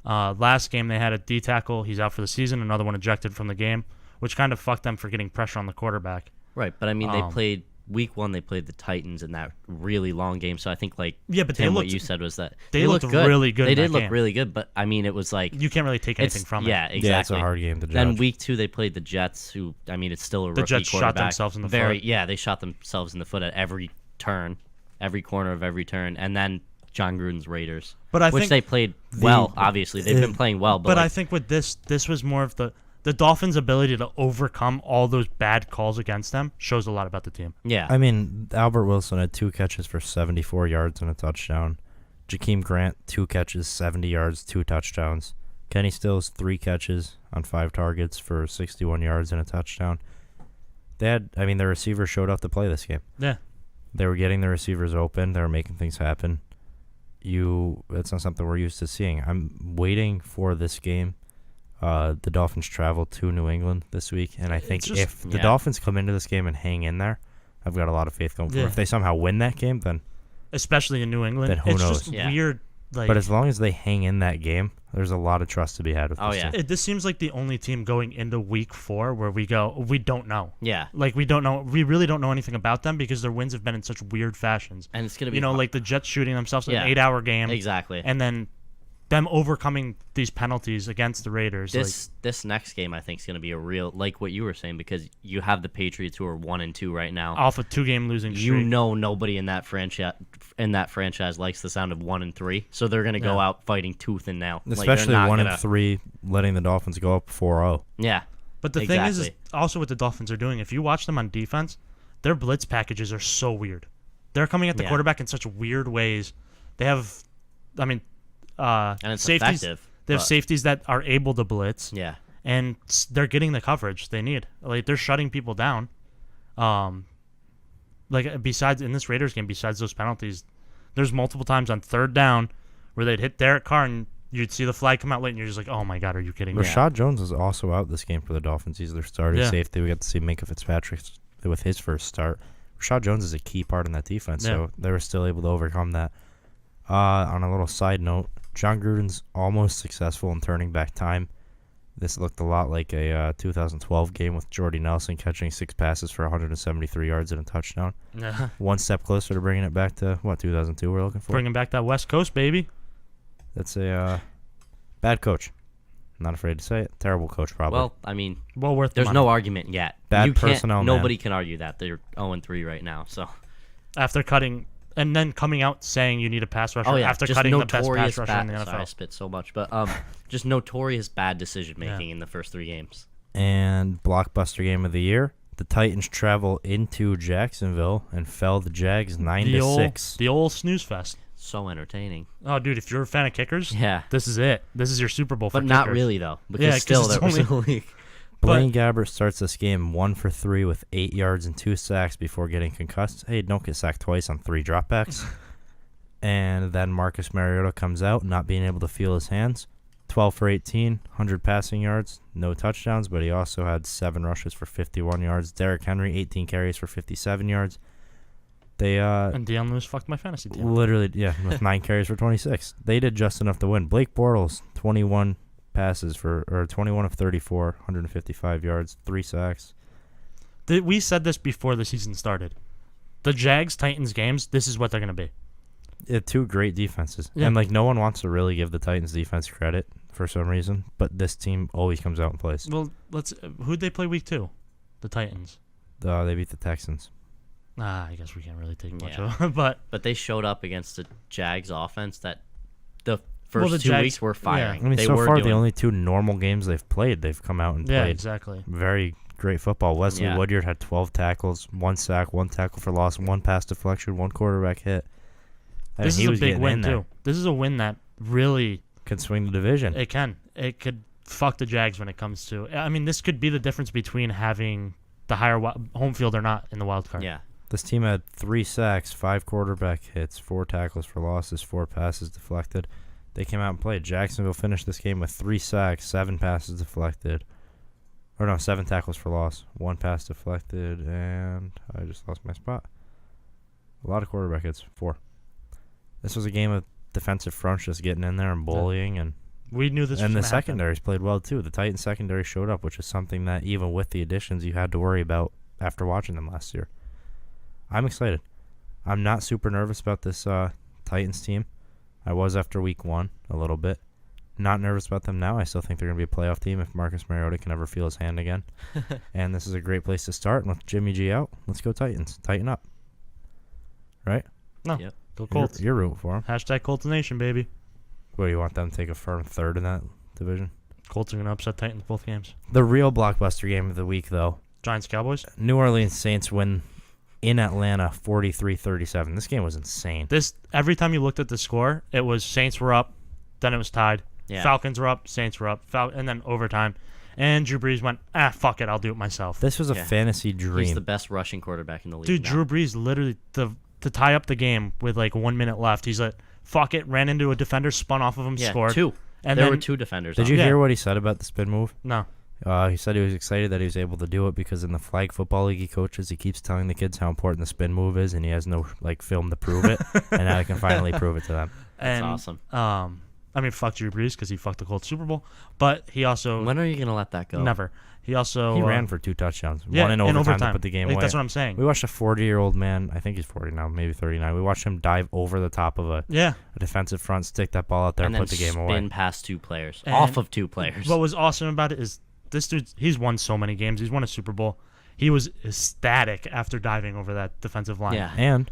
Last game they had a D tackle. He's out for the season. Another one ejected from the game, which kind of fucked them for getting pressure on the quarterback. Right, but I mean, they Um, played... Week 1, they played the Titans in that really long game, so I think, like, Yeah, but they Tim, what looked- you said was that they looked good. really good They in did that look game. really good, but, I mean, it was like... You can't really take anything from Yeah, it. exactly. Yeah, it's a hard game to judge. Then week 2 they played the Jets, who I mean it's still a rookie Jets shot quarterback. themselves in the Very foot. Yeah, they shot themselves in the foot at every turn, every corner of every turn, and then John Gruden's Raiders, But I which think, they played well. Obviously, they've been playing well, but but I like, think with this was more of the Dolphins' ability to overcome all those bad calls against them shows a lot about the team. yeah, I mean, Albert Wilson had 2 catches for 74 yards and a touchdown. Jakeem Grant, 2 catches, 70 yards, 2 touchdowns. Kenny Stills, 3 catches on 5 targets for 61 yards and a touchdown. Their receivers showed up to play this game. Yeah. They were getting the receivers open. They were making things happen. That's not something we're used to seeing. I'm waiting for this game. The Dolphins travel to New England this week, and I think just- if the Yeah. Dolphins come into this game and hang in there, I've got a lot of faith going for them. Yeah. If they somehow win that game, then. Especially in New England. Then who it's knows? just Yeah. weird. Like, But as long as they hang in that game, there's a lot of trust to be had with Oh, this yeah. team. this seems like the only team going into week 4 where we don't know. yeah, Like, we really don't know anything about them because their wins have been in such weird fashions. and it's gonna be You know, hard- like the Jets shooting themselves in Yeah. an 8-hour game. exactly. And then them overcoming these penalties against the Raiders. This next game I think is gonna be a real, like what you were saying, because you have the Patriots who are 1-2 right now. Off a 2-game losing streak. You know nobody in that franchise likes the sound of 1-3, so they're gonna go Yeah. out fighting tooth and nail. Like, they're Especially not 1 gonna- and 3, letting the Dolphins go up 4-0. Yeah, But the thing is Exactly. also what the Dolphins are doing. If you watch them on defense, their blitz packages are so weird. They're coming at the Yeah. quarterback in such weird ways. They have, and it's safeties. effective. They have but- safeties that are able to blitz, Yeah, and they're getting the coverage they need. Like, they're shutting people down. Besides in this Raiders game, besides those penalties, there's multiple times on 3rd down where they'd hit Derek Carr and you'd see the flag come out late, and you're just like, oh my god, are you kidding me? Rashad Jones is also out this game for the Dolphins. He's their starting Yeah. safety. We got to see Minka Fitzpatrick with his first start. Rashad Jones is a key part in that defense, so they were still able to overcome that. On a little side note, John Gruden's almost successful in turning back time. This looked a lot like a 2012 game with Jordy Nelson catching 6 passes for 173 yards and a touchdown. Yeah. One step closer to bringing it back to, 2002 we're looking for? Bringing back that West Coast, baby. That's a bad coach. Not afraid to say it. Terrible coach, probably. well, I mean, Well worth the there's money. no argument yet. Bad You can't- personnel, man. Nobody can argue that they're 0-3 right now. So, After cutting and then coming out saying you need a pass rusher oh yeah, after just cutting the best notorious pass rusher in the bad. NFL. Sorry, I spit so much, but just notorious bad decision making in the first 3 games. And blockbuster game of the year. The Titans travel into Jacksonville and fell the Jags 9-6. The old snooze fest. So entertaining. Oh, dude, if you're a fan of kickers, Yeah, this is it. This is your Super Bowl for but not kickers. really though, because Yeah, 'cause still it's that was only- the league. Blaine Gabbert starts this game 1 for 3 with 8 yards and 2 sacks before getting concussed. Hey, don't get sacked twice on 3 dropbacks. And then Marcus Mariota comes out, not being able to feel his hands. 12 for 18, 100 passing yards, no touchdowns, but he also had 7 rushes for 51 yards. Derrick Henry, 18 carries for 57 yards. They And Deion Lewis fucked my fantasy team. literally, with 9 carries for 26. They did just enough to win. Blake Bortles, 21 of 34, 155 yards, 3 sacks. We said this before the season started. The Jags-Titans games, this is what they're going to be. Two great defenses. Yeah. And, like, no one wants to really give the Titans defense credit for some reason, but this team always comes out and plays. Well, who'd they play week 2? The Titans. They beat the Texans. I guess we can't really take much of it, but they showed up against the Jags offense that the first the 2 Jags- weeks were firing. I mean, they so were far, doing, the only 2 normal games they've played, they've come out and yeah, played exactly. very great football. Wesley Yeah. Woodyard had 12 tackles, 1 sack, 1 tackle for loss, 1 pass deflection, 1 quarterback hit. This he is a was big getting win, in there. too. This is a win that really... Could swing the division. It can. It could fuck the Jags when it comes to... I mean, this could be the difference between having the higher home field or not in the wild card. Yeah. This team had 3 sacks, 5 quarterback hits, 4 tackles for losses, 4 passes deflected. They came out and played. Jacksonville finished this game with 3 sacks, 7 passes deflected. 7 tackles for loss, 1 pass deflected, and I just lost my spot. A lot of quarterback hits, 4. This was a game of defensive fronts just getting in there and bullying, and we knew this was the gonna happen. secondaries played well too. The Titans secondary showed up, which is something that even with the additions you had to worry about after watching them last year. I'm excited. I'm not super nervous about this Titans team. I was after week 1 a little bit. Not nervous about them now. I still think they're going to be a playoff team if Marcus Mariota can ever feel his hand again. And this is a great place to start. And with Jimmy G out, let's go Titans. Tighten up. Right? No. Yep. Go Colts. You're rooting for them. Hashtag Colts Nation, baby. What, do you want them to take a firm 3rd in that division? Colts are going to upset Titans both games. The real blockbuster game of the week, though. Giants-Cowboys. New Orleans Saints win in Atlanta 43-37. This game was insane. Every time you looked at the score, it was Saints were up, then it was tied. Yeah. Falcons were up, Saints were up, and then overtime. And Drew Brees went, fuck it, I'll do it myself. This was a fantasy dream. He's the best rushing quarterback in the league. Dude, now. Drew Brees literally, to tie up the game with like 1 minute left, he's like, fuck it, ran into a defender, spun off of him, scored. 2. And there then, were 2 defenders. Did on you him. hear what he said about the spin move? No. He said he was excited that he was able to do it because in the flag football league he coaches, he keeps telling the kids how important the spin move is, and he has no film to prove it, and now he can finally prove it to them. That's awesome. awesome. I mean, fuck Drew Brees because he fucked the Colts Super Bowl, but he also When are you gonna let that go? never. He also He ran for 2 touchdowns, yeah, one in overtime to put the game Like, away. that's what I'm saying. We watched a 40-year-old man, I think he's 40 now, maybe 39. We watched him dive over the top of a defensive front, stick that ball out there, and and then put the game away. spin past 2 players. And Off of 2 players. What was awesome about it is this dude, he's won so many games. He's won a Super Bowl. He was ecstatic after diving over that defensive line. Yeah. And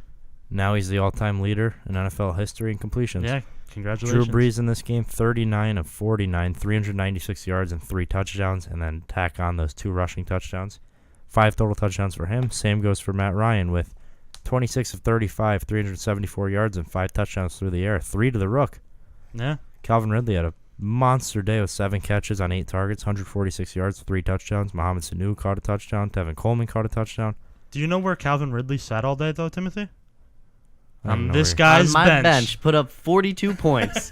now he's the all-time leader in NFL history in completions. Yeah, congratulations. Drew Brees in this game, 39 of 49, 396 yards and 3 touchdowns, and then tack on those 2 rushing touchdowns. 5 total touchdowns for him. Same goes for Matt Ryan with 26 of 35, 374 yards and 5 touchdowns through the air. 3 to the rook. Yeah. Calvin Ridley had a monster day with 7 catches on 8 targets, 146 yards, 3 touchdowns. Mohamed Sanu caught a touchdown. Tevin Coleman caught a touchdown. Do you know where Calvin Ridley sat all day, though, Timothy? I don't know This where- guy's on my bench. put up 42 points.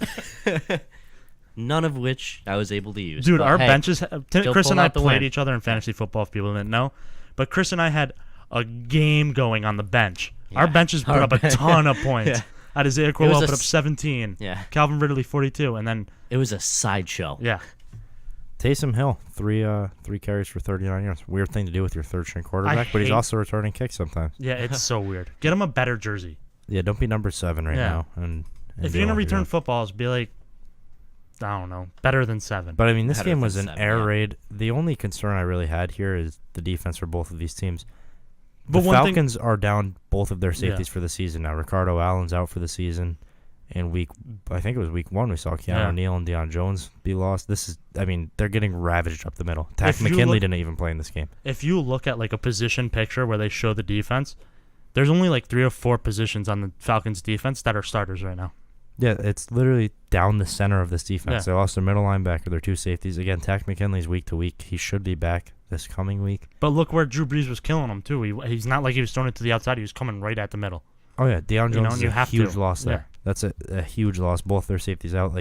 None of which I was able to use. Dude, But our hey, benches. still Chris and pulled I out the played win. each other in fantasy football, if people didn't know. But Chris and I had a game going on the bench. Our Yeah. benches put Our up a bench- ton of points. Yeah. Isaiah It Crowell was put up 17. Yeah. Calvin Ridley 42, and then It was a sideshow. yeah, Taysom Hill, 3 carries for 39 yards. Weird thing to do with your third-string quarterback, but he's hate- also returning kicks sometimes. yeah, it's so weird. Get him a better jersey. Yeah, don't be number 7 right Yeah. now. And If deal you're gonna with return your- footballs, be like, I don't know, better than 7. But I mean, this Better game than was an 7, air yeah. raid. The only concern I really had here is the defense for both of these teams. But The one thing- Falcons are down both of their safeties for the season now. Ricardo Allen's out for the season. In I think it was week 1, we saw Keanu Yeah. O'Neal and Deion Jones be lost. They're getting ravaged up the middle. Tack If you McKinley look- didn't even play in this game. if you look at like a position picture where they show the defense, there's only like 3 or 4 positions on the Falcons defense that are starters right now. Yeah, it's literally down the center of this defense. Yeah. They lost their middle linebacker, their 2 safeties. Again, Tack McKinley's week to week. He should be back this coming week. But look where Drew Brees was killing him too. He's not like he was throwing it to the outside. He was coming right at the middle. Oh yeah, Deion You know, Jones and you is a have huge to. loss there. Yeah. That's a huge loss. Both their safeties out.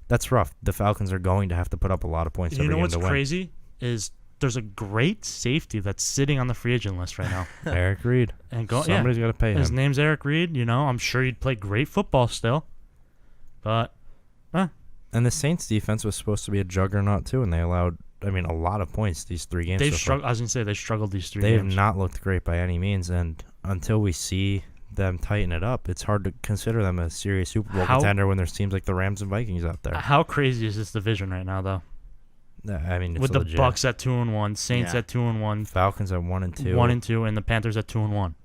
That's rough. The Falcons are going to have to put up a lot of points You every know game what's to win. crazy is there's a great safety that's sitting on the free agent list right now. Eric Reed. And Somebody's got to pay His him. name's Eric Reed. I'm sure he'd play great football still. But, And the Saints defense was supposed to be a juggernaut too, and they allowed, a lot of points these 3 games. they've struggled. I was gonna say they struggled these 3 They games. have not looked great by any means, and until we see them tighten it up, it's hard to consider them a serious Super Bowl contender when there's teams like the Rams and Vikings out there. How crazy is this division right now, though? It's With the legit. Bucks at 2-1, Saints at 2-1, Falcons at 1-2, 1-2, and the Panthers at 2-1.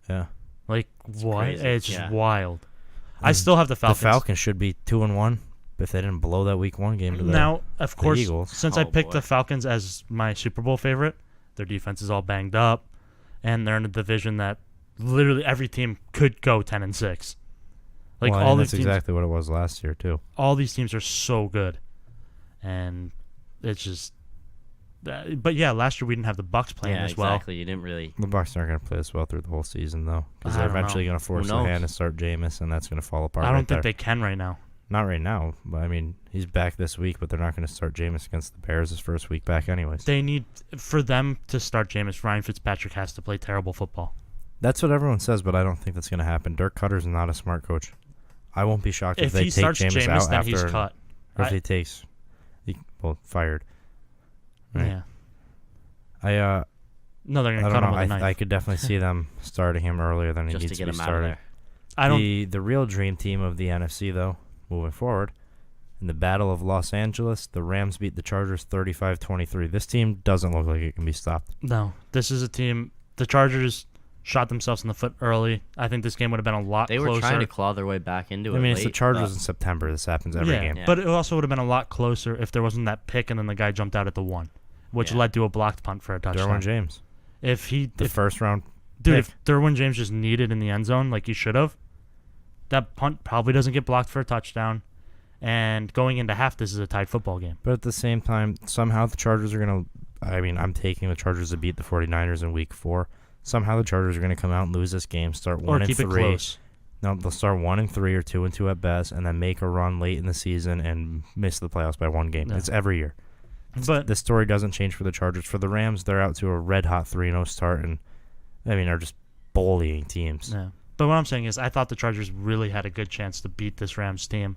Yeah, Like what? crazy. It's just Yeah. wild. I still have the Falcons. The Falcons should be 2-1 if they didn't blow that Week 1 game to Now, of course, Eagles. since I picked boy. the Falcons as my Super Bowl favorite, their defense is all banged up, and they're in a division that literally every team could go 10-6. Like all these that's teams, exactly what it was last year too. all these teams are so good, and it's just. But yeah, last year we didn't have the Bucks playing as well. exactly. You didn't really. The Bucs aren't going to play as well through the whole season though, because I they're don't eventually know. going to force Who knows? Lehan to start Jameis, and that's going to fall apart. I don't right think there. they can right now. Not right now, but he's back this week, but they're not going to start Jameis against the Bears his first week back anyways. They need for them to start Jameis. Ryan Fitzpatrick has to play terrible football. That's what everyone says, but I don't think that's going to happen. Dirk Cutter's not a smart coach. I won't be shocked if they he take starts Jameis out then after, he's cut. or if he takes, fired. Right. Yeah. I No, they're gonna don't cut know. him with a knife. I could definitely see them starting him earlier than he Just to needs get to be him out of started. there. I don't. The real dream team of the NFC though, moving forward, in the Battle of Los Angeles, the Rams beat the Chargers 35-23. This team doesn't look like it can be stopped. No, this is a team. The Chargers shot themselves in the foot early. I think this game would have been a lot They closer. were trying to claw their way back into it. It's the late, Chargers but- in September. This happens every game. Yeah. But it also would have been a lot closer if there wasn't that pick and then the guy jumped out at the 1, which Yeah. led to a blocked punt for a touchdown. Derwin James, If the first round Dude, pick. if Derwin James just needed in the end zone like he should have, that punt probably doesn't get blocked for a touchdown. And going into half, this is a tied football game. But at the same time, somehow the Chargers are going to... I'm taking the Chargers to beat the 49ers in Week 4. Somehow the Chargers are going to come out and lose this game, start 1-3. Or keep it close. No, they'll start 1-3 or 2-2 at best, and then make a run late in the season and miss the playoffs by 1 game. Yeah. It's every year. But The story doesn't change for the Chargers. For the Rams, they're out to a red-hot 3-0 start, and, are just bullying teams. yeah. But what I'm saying is I thought the Chargers really had a good chance to beat this Rams team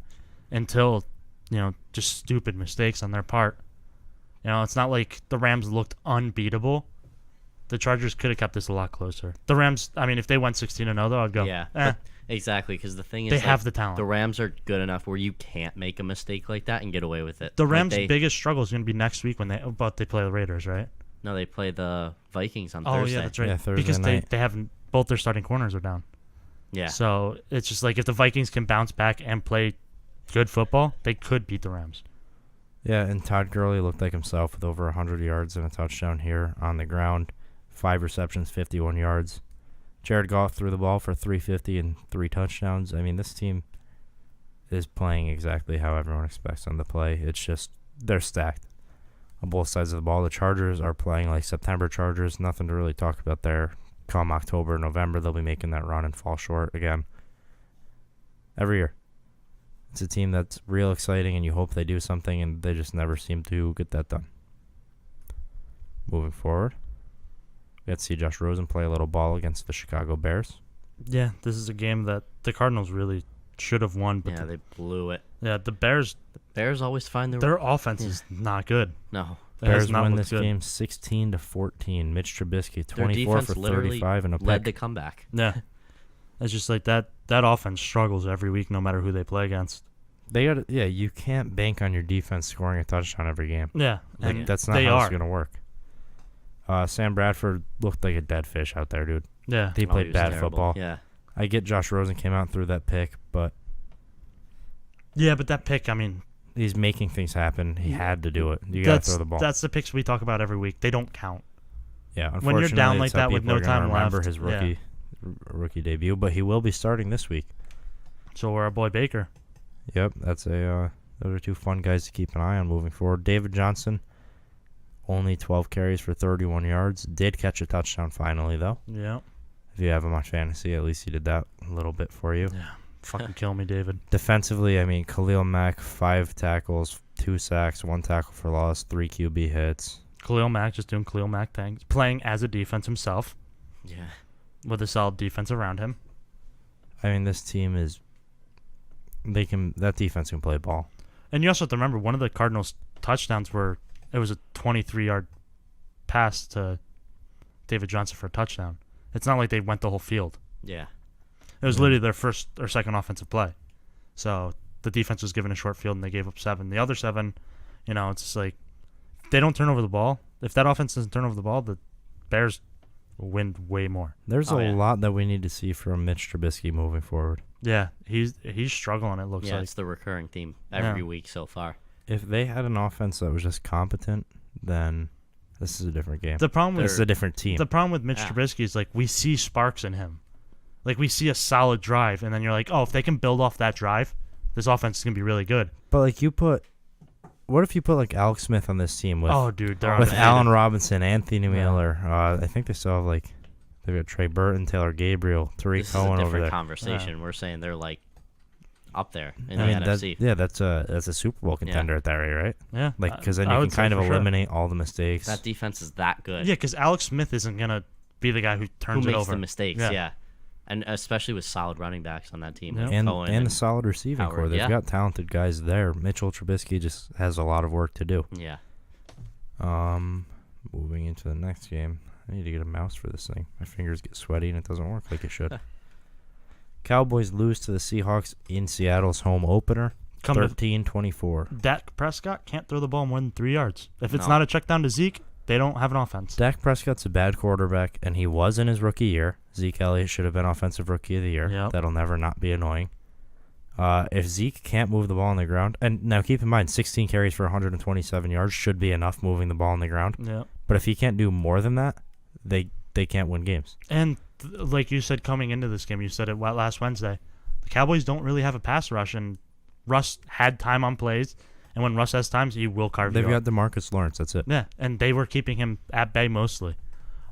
until, just stupid mistakes on their part. It's not like the Rams looked unbeatable. The Chargers could have kept this a lot closer. The Rams, if they went 16-0 though, I'd go, Yeah, exactly. Because the thing is, They have the talent. The Rams are good enough where you can't make a mistake like that and get away with it. The Like Rams' biggest struggle is going to be next week when they play the Raiders, right? No, they play the Vikings on Oh Thursday. yeah, that's right. Yeah, Thursday because night. they haven't both their starting corners are down. Yeah. So it's just like if the Vikings can bounce back and play good football, they could beat the Rams. Yeah, and Todd Gurley looked like himself with over 100 yards and a touchdown here on the ground. 5 receptions, 51 yards. Jared Goff threw the ball for 350 and 3 touchdowns. This team is playing exactly how everyone expects them to play. It's just they're stacked on both sides of the ball. The Chargers are playing like September Chargers. Nothing to really talk about there. Come October, November, they'll be making that run and fall short again. Every year. It's a team that's real exciting, and you hope they do something, and they just never seem to get that done. Moving forward, we got to see Josh Rosen play a little ball against the Chicago Bears. Yeah, this is a game that the Cardinals really should have won, but Yeah, they blew it. the Bears, Bears always find their offense is not good. No. It has Bears not win looked this good. game 16-14. Mitch Trubisky, Their 24 defense for literally 35 and a led the pick. comeback. Yeah, it's just like that offense struggles every week, no matter who they play against. You can't bank on your defense scoring a touchdown every game. Yeah, Like, and that's not they how are. it's going to work. Sam Bradford looked like a dead fish out there, dude. Yeah, He played was bad terrible. football. Yeah. I get Josh Rosen came out and threw that pick, but yeah, but that pick, he's making things happen. He had to do it. You got to throw the ball. That's the picks we talk about every week. They don't count. Yeah, When you're unfortunately, down like it's how that with people no are gonna time remember left, his yeah. rookie debut, but he will be starting this week. So we're our boy Baker. Yep, those are 2 fun guys to keep an eye on moving forward. David Johnson, only 12 carries for 31 yards. Did catch a touchdown finally, though. Yeah. If you have him on fantasy, at least he did that a little bit for you. Yeah. Fucking kill me, David. Defensively, Khalil Mack, 5 tackles, 2 sacks, 1 tackle for loss, 3 QB hits. Khalil Mack just doing Khalil Mack things, playing as a defense himself. Yeah. With a solid defense around him. I mean, this team is. That defense can play ball. And you also have to remember, one of the Cardinals' touchdowns it was a 23-yard pass to David Johnson for a touchdown. It's not like they went the whole field. Yeah. It was literally their first or second offensive play. So the defense was given a short field and they gave up 7. The other 7, it's just like they don't turn over the ball. If that offense doesn't turn over the ball, the Bears will win way more. There's a lot that we need to see from Mitch Trubisky moving forward. Yeah, he's struggling, it looks like. Yeah, it's the recurring theme every week so far. If they had an offense that was just competent, then this is a different game. This is a different team. The problem with Mitch Trubisky is, like, we see sparks in him. Like, we see a solid drive, and then you're like, oh, if they can build off that drive, this offense is going to be really good. But, like, what if you put, like, Alex Smith on this team with, with Allen Robinson, Anthony Miller? I think they still have, like, they've got Trey Burton, Taylor Gabriel, Tariq Cohen over there. This is a different conversation. Yeah. We're saying they're, like, up there in the NFC. That's a Super Bowl contender at that rate, right? Yeah. Like, because then you can kind of eliminate all the mistakes. That defense is that good. Yeah, because Alex Smith isn't going to be the guy who turns it over. Who makes the mistakes, yeah. And especially with solid running backs on that team. Yeah. And the solid receiving core. They've got talented guys there. Mitchell Trubisky just has a lot of work to do. Yeah. Moving into the next game. I need to get a mouse for this thing. My fingers get sweaty and it doesn't work like it should. Cowboys lose to the Seahawks in Seattle's home opener, 13-24. Dak Prescott can't throw the ball more than 3 yards. If it's not a check down to Zeke, they don't have an offense. Dak Prescott's a bad quarterback, and he was in his rookie year. Zeke Elliott should have been Offensive Rookie of the Year. Yep. That'll never not be annoying. If Zeke can't move the ball on the ground, and now keep in mind, 16 carries for 127 yards should be enough moving the ball on the ground. Yeah. But if he can't do more than that, they can't win games. And like you said coming into this game, you said it last Wednesday, the Cowboys don't really have a pass rush, and Russ had time on plays, and when Russ has times, he will carve you up. They've got DeMarcus Lawrence, that's it. Yeah, and they were keeping him at bay mostly.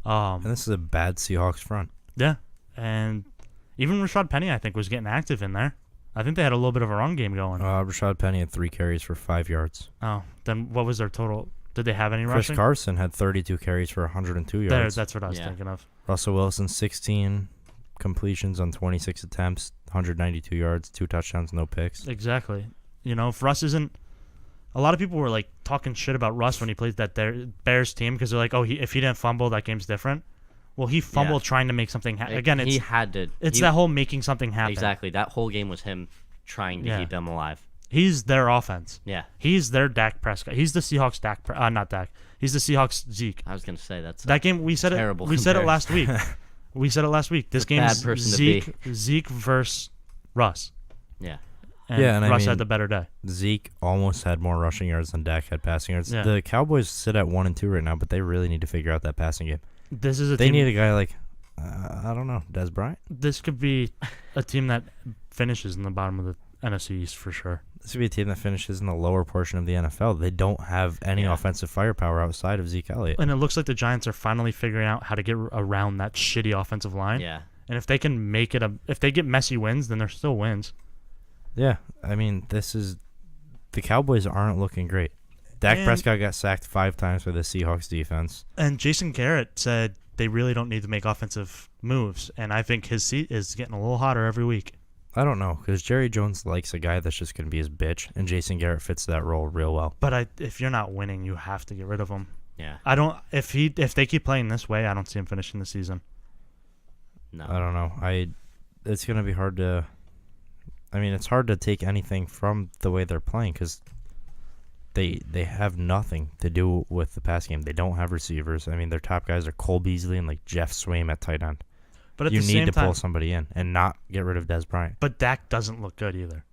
And this is a bad Seahawks front. Yeah, and even Rashad Penny, I think, was getting active in there. I think they had a little bit of a run game going. Rashad Penny had 3 carries for 5 yards. Oh, then what was their total? Did they have any Chris rushing? Carson had 32 carries for 102 yards. That's what I was thinking of. Russell Wilson, 16 completions on 26 attempts, 192 yards, 2 touchdowns, no picks. Exactly. If Russ isn't... A lot of people were, like, talking shit about Russ when he played that Bears team because they're like, if he didn't fumble, that game's different. Well, he fumbled trying to make something happen. Again, he had to. It's that whole making something happen. Exactly. That whole game was him trying to keep them alive. He's their offense. Yeah. He's their Dak Prescott. He's the Seahawks not Dak. He's the Seahawks Zeke. I was going to say that game. We said it. We said it last week. This game is Zeke versus Russ. Yeah. And Russ had the better day. Zeke almost had more rushing yards than Dak had passing yards. Yeah. The Cowboys sit at 1-2 right now, but they really need to figure out that passing game. They need a guy like I don't know, Des Bryant. This could be a team that finishes in the bottom of the NFC East for sure. This would be a team that finishes in the lower portion of the NFL. They don't have any offensive firepower outside of Zeke Elliott. And it looks like the Giants are finally figuring out how to get around that shitty offensive line. Yeah. And if they can make it if they get messy wins, then they're still wins. Yeah. I mean, the Cowboys aren't looking great. Dak Prescott got sacked 5 times for the Seahawks defense. And Jason Garrett said they really don't need to make offensive moves. And I think his seat is getting a little hotter every week. I don't know, because Jerry Jones likes a guy that's just going to be his bitch, and Jason Garrett fits that role real well. But if you're not winning, you have to get rid of him. Yeah. I don't. If they keep playing this way, I don't see him finishing the season. No. I don't know. It's going to be hard to. I mean, it's hard to take anything from the way they're playing because they have nothing to do with the pass game. They don't have receivers. I mean, their top guys are Cole Beasley and like Jeff Swaim at tight end. But you need to pull somebody in and not get rid of Des Bryant. But Dak doesn't look good either.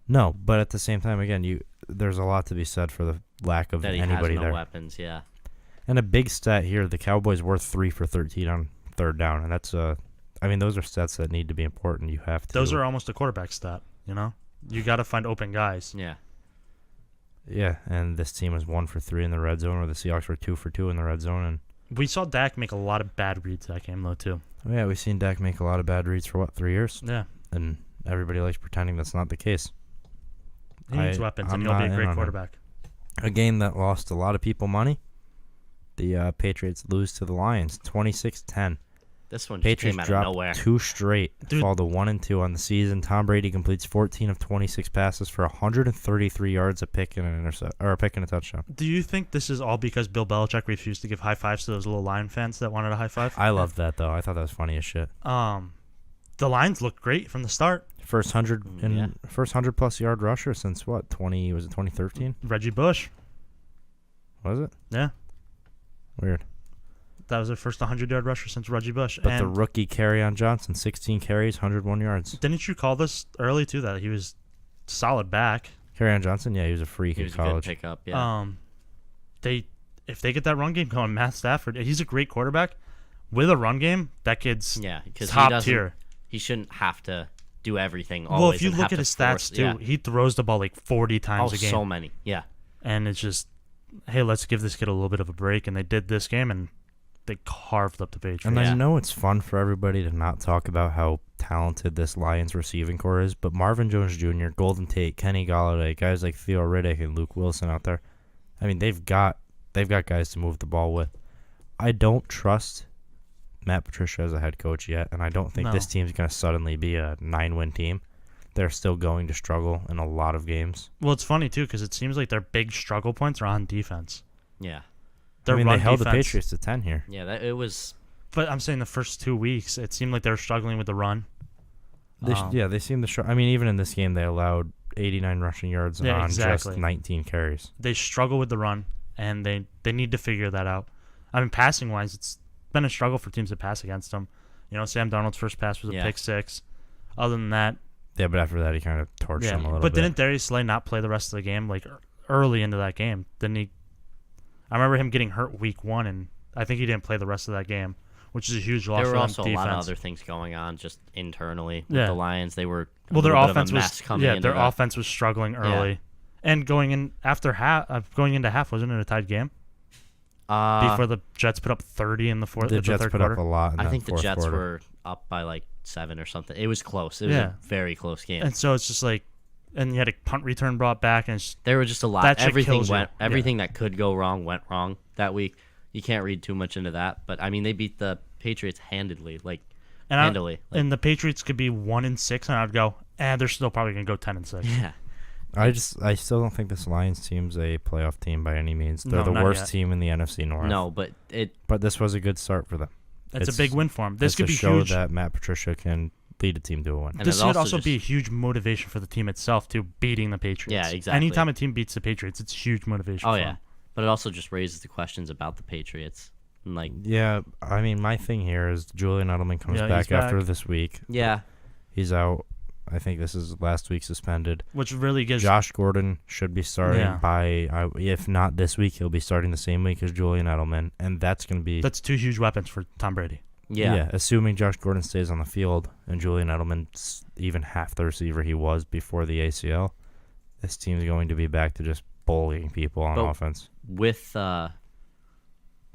No, but at the same time, again, there's a lot to be said for the lack of anybody there. Weapons, yeah. And a big stat here: the Cowboys were 3 for 13 on third down, and that's those are stats that need to be important. You have to. Those are almost a quarterback stat. You got to find open guys. Yeah. Yeah, and this team was 1 for 3 in the red zone, where the Seahawks were 2 for 2 in the red zone, and we saw Dak make a lot of bad reads that game though too. Yeah, we've seen Dak make a lot of bad reads for 3 years? Yeah. And everybody likes pretending that's not the case. He needs weapons, and he'll be a great quarterback. A game that lost a lot of people money. The Patriots lose to the Lions 26-10. This one just Patriots came out of dropped nowhere. 2 straight, fall to 1-2 on the season. Tom Brady completes 14 of 26 passes for 133 yards, a pick and a touchdown. Do you think this is all because Bill Belichick refused to give high fives to those little Lion fans that wanted a high five? I loved that though. I thought that was funny as shit. The Lions looked great from the start. First 100+ yard rusher since what? 2013? Reggie Bush. Was it? Yeah. Weird. That was their first 100-yard rusher since Reggie Bush. But the rookie Kerryon Johnson, 16 carries, 101 yards. Didn't you call this early too that he was solid back? Kerryon Johnson, yeah, he was a freak in college. He was a good pickup, yeah. If they get that run game going, Matt Stafford, he's a great quarterback. With a run game, that kid's top tier. He shouldn't have to do everything always. Well, if you look at his stats too, he throws the ball like 40 times a game. So many, yeah. And it's just, hey, let's give this kid a little bit of a break. And they did this game, and they carved up the Patriots. And I know it's fun for everybody to not talk about how talented this Lions receiving core is, but Marvin Jones Jr., Golden Tate, Kenny Golladay, guys like Theo Riddick and Luke Wilson out there, I mean, they've got guys to move the ball with. I don't trust Matt Patricia as a head coach yet, and I don't think this team's going to suddenly be a 9-win team. They're still going to struggle in a lot of games. Well, it's funny, too, because it seems like their big struggle points are on defense. Yeah. They held the Patriots to 10 here. Yeah, it was. But I'm saying the first 2 weeks, it seemed like they were struggling with the run. They seem to struggle. I mean, even in this game, they allowed 89 rushing yards on just 19 carries. They struggle with the run, and they need to figure that out. I mean, passing-wise, it's been a struggle for teams that pass against them. You know, Sam Darnold's first pass was a pick six. Other than that. Yeah, but after that, he kind of torched him a little bit. But didn't Darius Slay not play the rest of the game, like early into that game? Didn't he? I remember him getting hurt week 1, and I think he didn't play the rest of that game, which is a huge loss for them. There were also defense. a lot of other things going on just internally with the Lions. They were their offense was offense was struggling early, and going into half, wasn't it a tied game? Before the Jets put up 30 in the third quarter. The Jets put up a lot. I think the Jets quarter. were up by like 7 or something. It was close. It was a very close game. And so it's just like, and you had a punt return brought back, and there were just a lot. Everything that could go wrong went wrong that week. You can't read too much into that, but I mean, they beat the Patriots handily. And the Patriots could be 1-6, and I'd go, they're still probably gonna go 10-6. Yeah. I still don't think this Lions team's a playoff team by any means. They're the worst team in the NFC North. No, but this was a good start for them. It's a big win for them. This could be show huge. That Matt Patricia can lead a team to a win. And this should also be a huge motivation for the team itself too, beating the Patriots. Yeah, exactly. Anytime a team beats the Patriots, it's huge motivation. Oh yeah, but it also just raises the questions about the Patriots. I mean, my thing here is Julian Edelman comes back after this week. Yeah, he's out. I think this is last week suspended. Which really gives Josh Gordon should be starting by if not this week, he'll be starting the same week as Julian Edelman, and that's 2 huge weapons for Tom Brady. Yeah, assuming Josh Gordon stays on the field and Julian Edelman's even half the receiver he was before the ACL, this team's going to be back to just bullying people on offense. With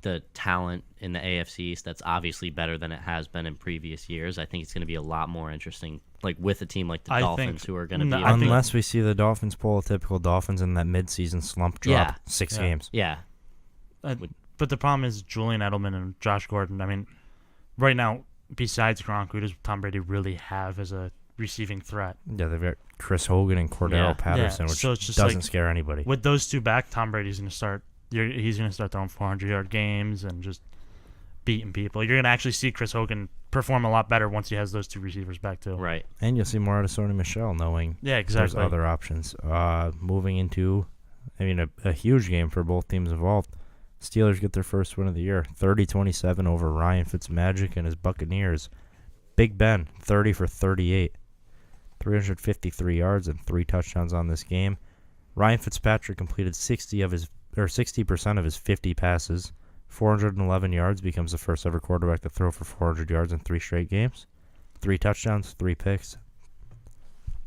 the talent in the AFC East, that's obviously better than it has been in previous years. I think it's going to be a lot more interesting, like with a team like the Dolphins, who are going to be... Unless we see the Dolphins pull a typical Dolphins in that midseason slump drop 6 games. Yeah. But the problem is Julian Edelman and Josh Gordon. I mean, right now, besides Gronk, who does Tom Brady really have as a receiving threat? Yeah, they've got Chris Hogan and Cordero Patterson, which doesn't scare anybody. With those two back, Tom Brady's going to start... He's going to start throwing 400-yard games and just beating people. You're going to actually see Chris Hogan perform a lot better once he has those 2 receivers back, too. Right. And you'll see more out of Sony Michel, knowing there's other options. Moving into, a huge game for both teams involved. Steelers get their first win of the year, 30-27 over Ryan Fitzmagic and his Buccaneers. Big Ben, 30 for 38, 353 yards and 3 touchdowns on this game. Ryan Fitzpatrick completed 60% of his 50 passes, 411 yards, becomes the first ever quarterback to throw for 400 yards in 3 straight games. 3 touchdowns, 3 picks.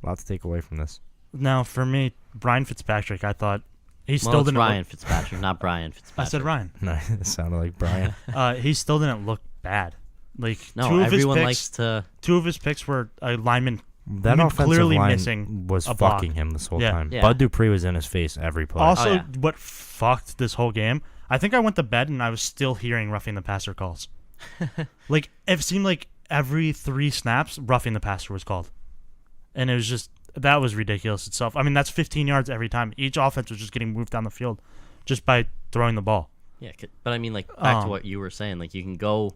A lot to take away from this. Now, for me, Ryan Fitzpatrick, I thought he it's still didn't. Ryan Fitzpatrick, not Brian Fitzpatrick. I said Ryan. No, it sounded like Brian. He still didn't look bad. Like everyone likes to. 2 of his picks were a lineman. That offensive clearly line missing was fucking him this whole time. Yeah. Bud Dupree was in his face every play. Also, what fucked this whole game, I think I went to bed and I was still hearing roughing the passer calls. Like, it seemed like every 3 snaps, roughing the passer was called. And it was just, that was ridiculous itself. I mean, that's 15 yards every time. Each offense was just getting moved down the field just by throwing the ball. Yeah, but I mean, like, back to what you were saying, like, you can go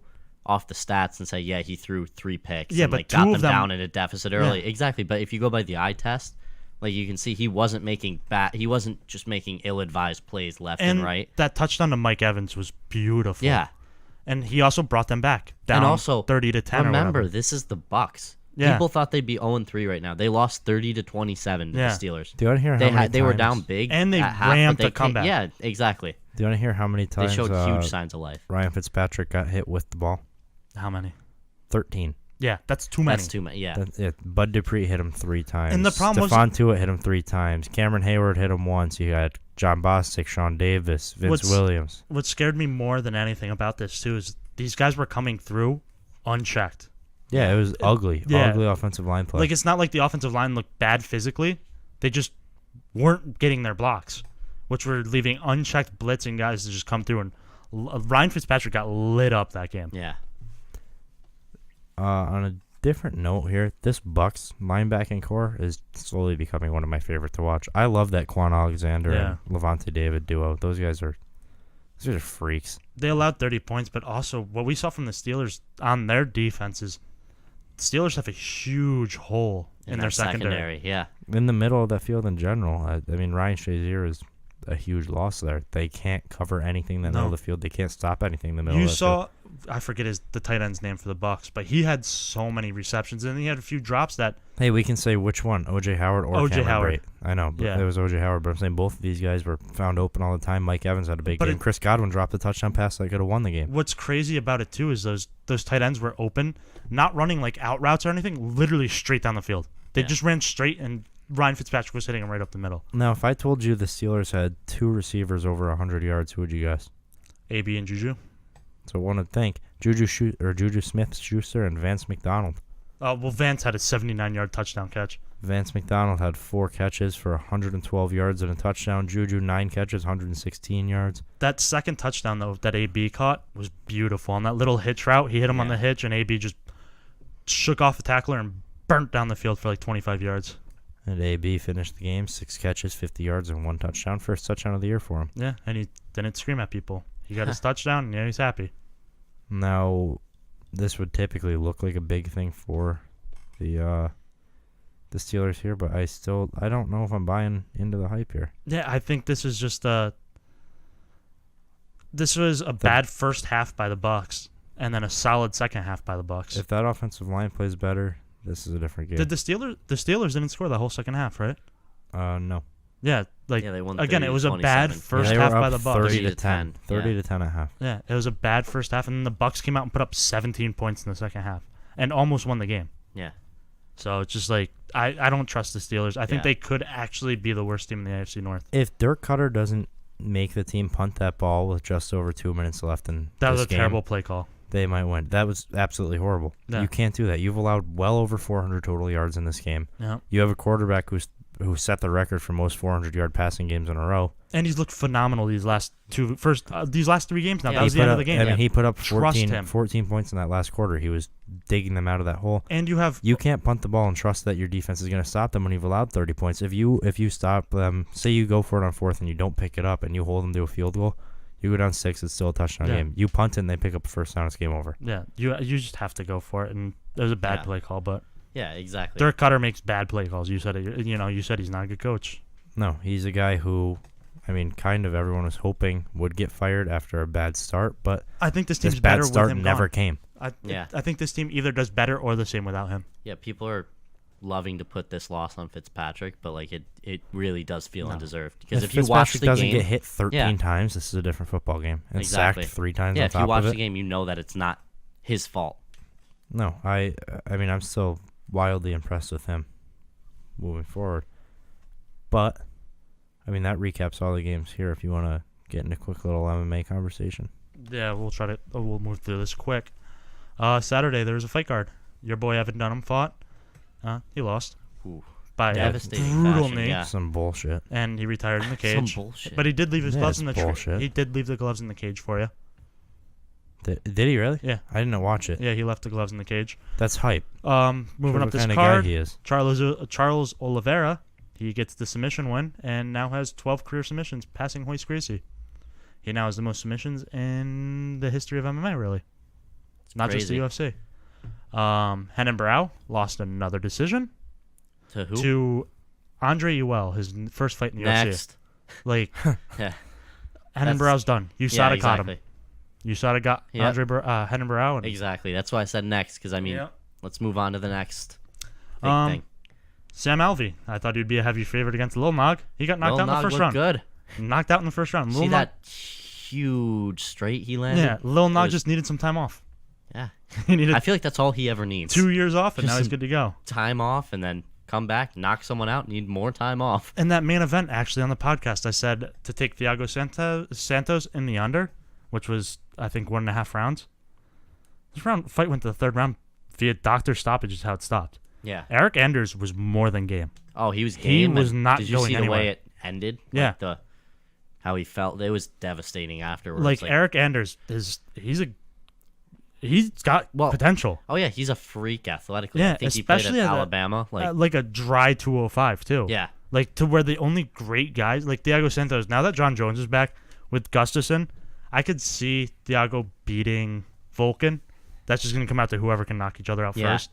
off the stats and say, yeah, he threw 3 picks and, but like, got two them of them down in a deficit early. Yeah. Exactly, but if you go by the eye test, like, you can see he wasn't just making ill-advised plays left and right. That touchdown to Mike Evans was beautiful. Yeah. And he also brought them back down and also, 30-10. Remember, this is the Bucks. Yeah. People thought they'd be 0-3 right now. They lost 30-27 to the Steelers. Do you want to hear how many times? They were down big. And they ramped the comeback. Yeah, exactly. Do you want to hear how many times they showed huge signs of life? Ryan Fitzpatrick got hit with the ball? How many? 13. Yeah, that's too many. That's too many, yeah. Bud Dupree hit him 3 times. And the problem Stephon Tuitt hit him 3 times. Cameron Hayward hit him once. You had John Bostic, Sean Davis, Vince Williams. What scared me more than anything about this, too, is these guys were coming through unchecked. Yeah, it was ugly. Yeah. Ugly offensive line play. Like, it's not like the offensive line looked bad physically. They just weren't getting their blocks, which were leaving unchecked blitzing guys to just come through. And Ryan Fitzpatrick got lit up that game. Yeah. On a different note here, this Bucks linebacking core is slowly becoming one of my favorite to watch. I love that Quan Alexander and Levante David duo. Those guys are freaks. They allowed 30 points, but also what we saw from the Steelers on their defense is the Steelers have a huge hole in their secondary. Yeah. In the middle of that field in general. I mean, Ryan Shazier is a huge loss there. They can't cover anything in the middle of the field. They can't stop anything in the middle of the field. I forget the tight end's name for the Bucks, but he had so many receptions, and he had a few drops that... Hey, we can say which one, O.J. Howard or O.J. Cameron Howard. Brate. I know, but it was O.J. Howard, but I'm saying both of these guys were found open all the time. Mike Evans had a big game. Chris Godwin dropped a touchdown pass that could have won the game. What's crazy about it, too, is those tight ends were open, not running like out routes or anything, literally straight down the field. They just ran straight, and Ryan Fitzpatrick was hitting them right up the middle. Now, if I told you the Steelers had 2 receivers over 100 yards, who would you guess? AB and Juju. So one would think Juju Smith-Schuster and Vance McDonald. Well, Vance had a 79-yard touchdown catch. Vance McDonald had 4 catches for 112 yards and a touchdown. Juju 9 catches, 116 yards. That second touchdown though that AB caught was beautiful. On that little hitch route, he hit him on the hitch, and AB just shook off the tackler and burnt down the field for like 25 yards. And AB finished the game, 6 catches, 50 yards, and 1 touchdown. First touchdown of the year for him. Yeah, and he didn't scream at people. He got his touchdown, and he's happy. Now, this would typically look like a big thing for the Steelers here, but I don't know if I'm buying into the hype here. Yeah, I think this is just this was a bad first half by the Bucks, and then a solid second half by the Bucks. If that offensive line plays better, this is a different game. Did the Steelers didn't score the whole second half, right? No. Yeah, they won again, it was a bad first half by the Bucks. 30-10. 30-10 at half. Yeah, it was a bad first half, and then the Bucks came out and put up 17 points in the second half and almost won the game. Yeah. So it's just like I don't trust the Steelers. I think they could actually be the worst team in the AFC North. If Dirk Cutter doesn't make the team punt that ball with just over 2 minutes left in that was a game, terrible play call. They might win. That was absolutely horrible. Yeah. You can't do that. You've allowed well over 400 total yards in this game. Yeah. You have a quarterback who set the record for most 400-yard passing games in a row. And he's looked phenomenal these last 3 games now. That was the end of the game. I mean, he put up 14 points in that last quarter. He was digging them out of that hole. And you can't punt the ball and trust that your defense is going to stop them when you've allowed 30 points. If you stop them, say you go for it on 4th and you don't pick it up and you hold them to a field goal, you go down 6, it's still a touchdown game. You punt it and they pick up a first down, it's game over. Yeah, you just have to go for it, and it was a bad play call, but... Yeah, exactly. Dirk Cutter makes bad play calls. You said it. You said he's not a good coach. No, he's a guy who, I mean, kind of everyone was hoping would get fired after a bad start, but I think this team's bad better start with him never gone. Came. I think this team either does better or the same without him. Yeah, people are loving to put this loss on Fitzpatrick, but like it really does feel undeserved because if you watch the doesn't game, get hit 13 times, this is a different football game, and sacked 3 times. Yeah, on if top you watch of it. the game, you know that it's not his fault. No, I mean, I'm still wildly impressed with him moving forward. But, I mean, that recaps all the games here if you want to get into a quick little MMA conversation. Yeah, we'll move through this quick. Saturday, there was a fight card. Your boy Evan Dunham fought. He lost. Ooh. by a Devastating brutal fashion, knee, yeah. Some bullshit. and he retired in the cage. Some bullshit. But he did leave his Yeah, gloves it's in the bullshit. He did leave the gloves in the cage for you. Did he really? Yeah. I didn't watch it. Yeah, he left the gloves in the cage. That's hype. Moving What up this kind of card, guy he is. Charles Oliveira, he gets the submission win and now has 12 career submissions, passing Hoist Gracie. He now has the most submissions in the history of MMA, really. Not crazy. just the UFC. Henan Barao lost another decision To who? to Andre Ewell, his first fight in the UFC. Next. Like, Yeah. Henan Barao's done. USADA caught him. USADA got Yep. Henan Barao. And, Exactly. That's why I said next, because, I mean, Yep. let's move on to the next big Um, thing. Sam Alvey, I thought he'd be a heavy favorite against Lil Nog. He got knocked Lil out in the Nog first looked round. good. Knocked out in the first round. See that huge straight he landed? Yeah, Lil Nog was- just needed some time off. Yeah. He needed I feel like that's all he ever needs. 2 years off, and Just now he's some- good to go. Time off and then come back, knock someone out, need more time off. In that main event, actually, on the podcast, I said to take Thiago Santos in the under, which was, I think, 1.5 rounds. This fight went to the third round via doctor stoppage is how it stopped. Yeah. Eric Anders was more than game. Oh, he was He game. was and not Did you going see the anywhere. way it ended? Yeah. Like how he felt. It was devastating afterwards. Like Eric Anders he's got potential. Oh yeah, he's a freak athletically. Yeah, I think he played at especially at Alabama. Like a dry 205 too. Yeah. Like to where the only great guys like Thiago Santos. Now that John Jones is back with Gustafsson, I could see Thiago beating Volkan. That's just gonna come out to whoever can knock each other out first.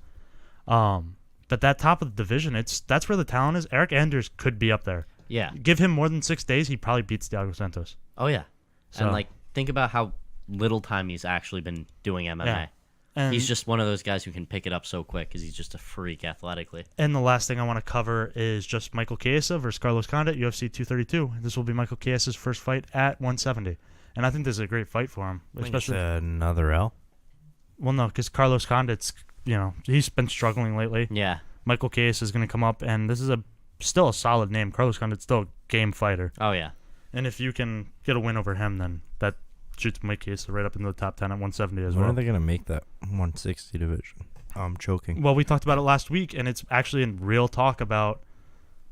But that top of the division, that's where the talent is. Eric Anders could be up there. Yeah. Give him more than 6 days, he probably beats Thiago Santos. Oh yeah. So- And like think about how little time he's actually been doing MMA. Yeah. And He's just one of those guys who can pick it up so quick because he's just a freak athletically. And the last thing I want to cover is just Michael Chiesa versus Carlos Condit, UFC 232. This will be Michael Chiesa's first fight at 170. And I think this is a great fight for him. I think Especially, it's another L. well, no, because Carlos Condit's, he's been struggling lately. Yeah. Michael Chiesa is going to come up, and this is still a solid name. Carlos Condit's still a game fighter. Oh yeah. And if you can get a win over him, then that shoots Mike Chiesa right up into the top 10 at 170 as When well. are they going to make that 160 division? I'm choking. Well, we talked about it last week, and it's actually in real talk about.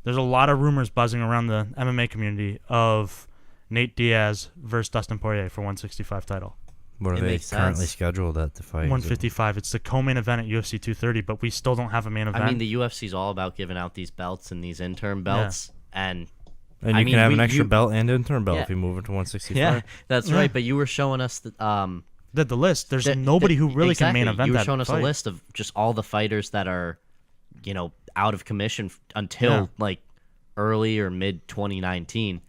There's a lot of rumors buzzing around the MMA community of Nate Diaz versus Dustin Poirier for 165 title. What are It they makes currently sense. scheduled at the fight? 155. It's the co-main event at UFC 230, but we still don't have a main event. I mean, the UFC's all about giving out these belts and these interim belts, and And I you mean, can have an we- extra you- belt and interim belt Yeah. if you move it to 165. yeah, that's Yeah. right. But you were showing us that the list. There's nobody who really can main event You were that showing us fight. a list of just all the fighters that are, out of commission until like early or mid 2019.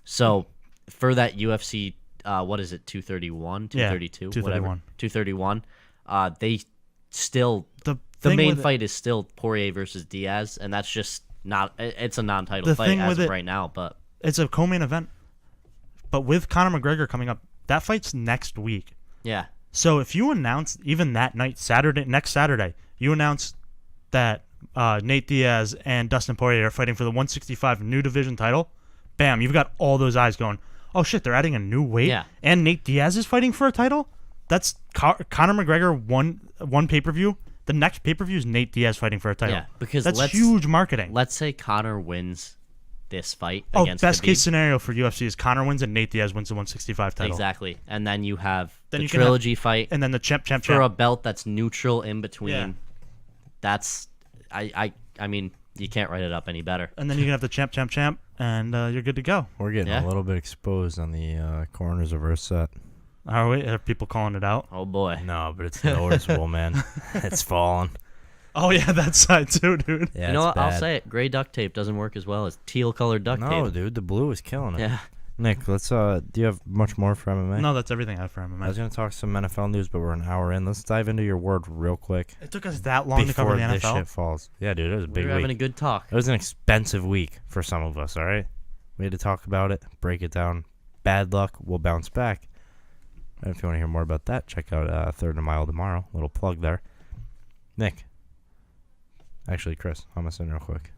So for that UFC, what is it, 231, 232, 231. 231. They still The the thing main with it- fight is still Poirier versus Diaz, and that's just not. It's a non-title The fight thing as with of it- right now, but It's a co-main event, but with Conor McGregor coming up, that fight's next week. yeah, So if you announce even that night, next Saturday, you announce that Nate Diaz and Dustin Poirier are fighting for the 165 new division title, bam, you've got all those eyes going, oh shit, they're adding a new weight, Yeah. and Nate Diaz is fighting for a title? That's Conor McGregor one pay-per-view. The next pay-per-view is Nate Diaz fighting for a title. Yeah, because that's let's- huge marketing. let's say Conor wins this fight Oh, against best Khabib. case scenario for UFC is Conor wins and Nate Diaz wins the 165 title. Exactly, and then you have Then the you can have- trilogy fight And then the champ. for a belt that's neutral in between. Yeah. That's I mean, you can't write it up any better. And then you can have the champ, and you're good to go. We're getting Yeah. a little bit exposed on the corners of our set. Are we? Are people calling it out? Oh boy. No, but it's noticeable, man. It's falling. Oh yeah, that side too, dude. Yeah, You know it's what? I'll bad. say it. Gray duct tape doesn't work as well as teal colored duct No, tape. dude, the blue is killing it. Yeah. Nick, let's do you have much more for MMA? No, that's everything I have for I was MMA. gonna talk some NFL news, but we're an hour in. Let's dive into your word real quick It took us that long to cover before the this NFL. shit falls. Yeah, dude, it was a We big were having a week. good talk. It was an expensive week for some of us. All right, we had to talk about it, break it down. Bad luck, we'll bounce back. And if you want to hear more about that, check out Third and a Mile tomorrow. Little plug there. Nick. Actually, Chris, I'm gonna send real quick.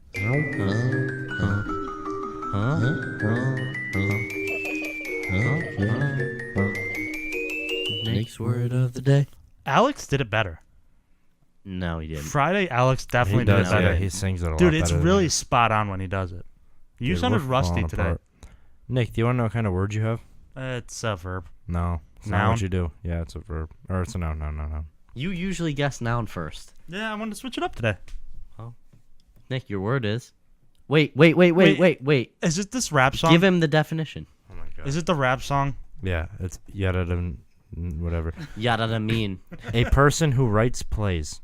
Nick's word of the day. Alex did it better. No, he didn't. Friday, Alex definitely He does, did it better. yeah. He sings it a lot Dude, it's better than really me. spot on when he does it. You Dude, sounded we're rusty falling today. apart. Nick, do you want to know what kind of word you have? It's a verb. No. It's not Noun? what you do. Yeah, it's a verb. Or it's a noun. No. You usually guess noun first. Yeah, I wanted to switch it up today. Nick, your word is. Wait. Is it this rap song? Give him the definition. Oh my god. Is it the rap song? Yeah, it's yada whatever. Yada mean. A person who writes plays.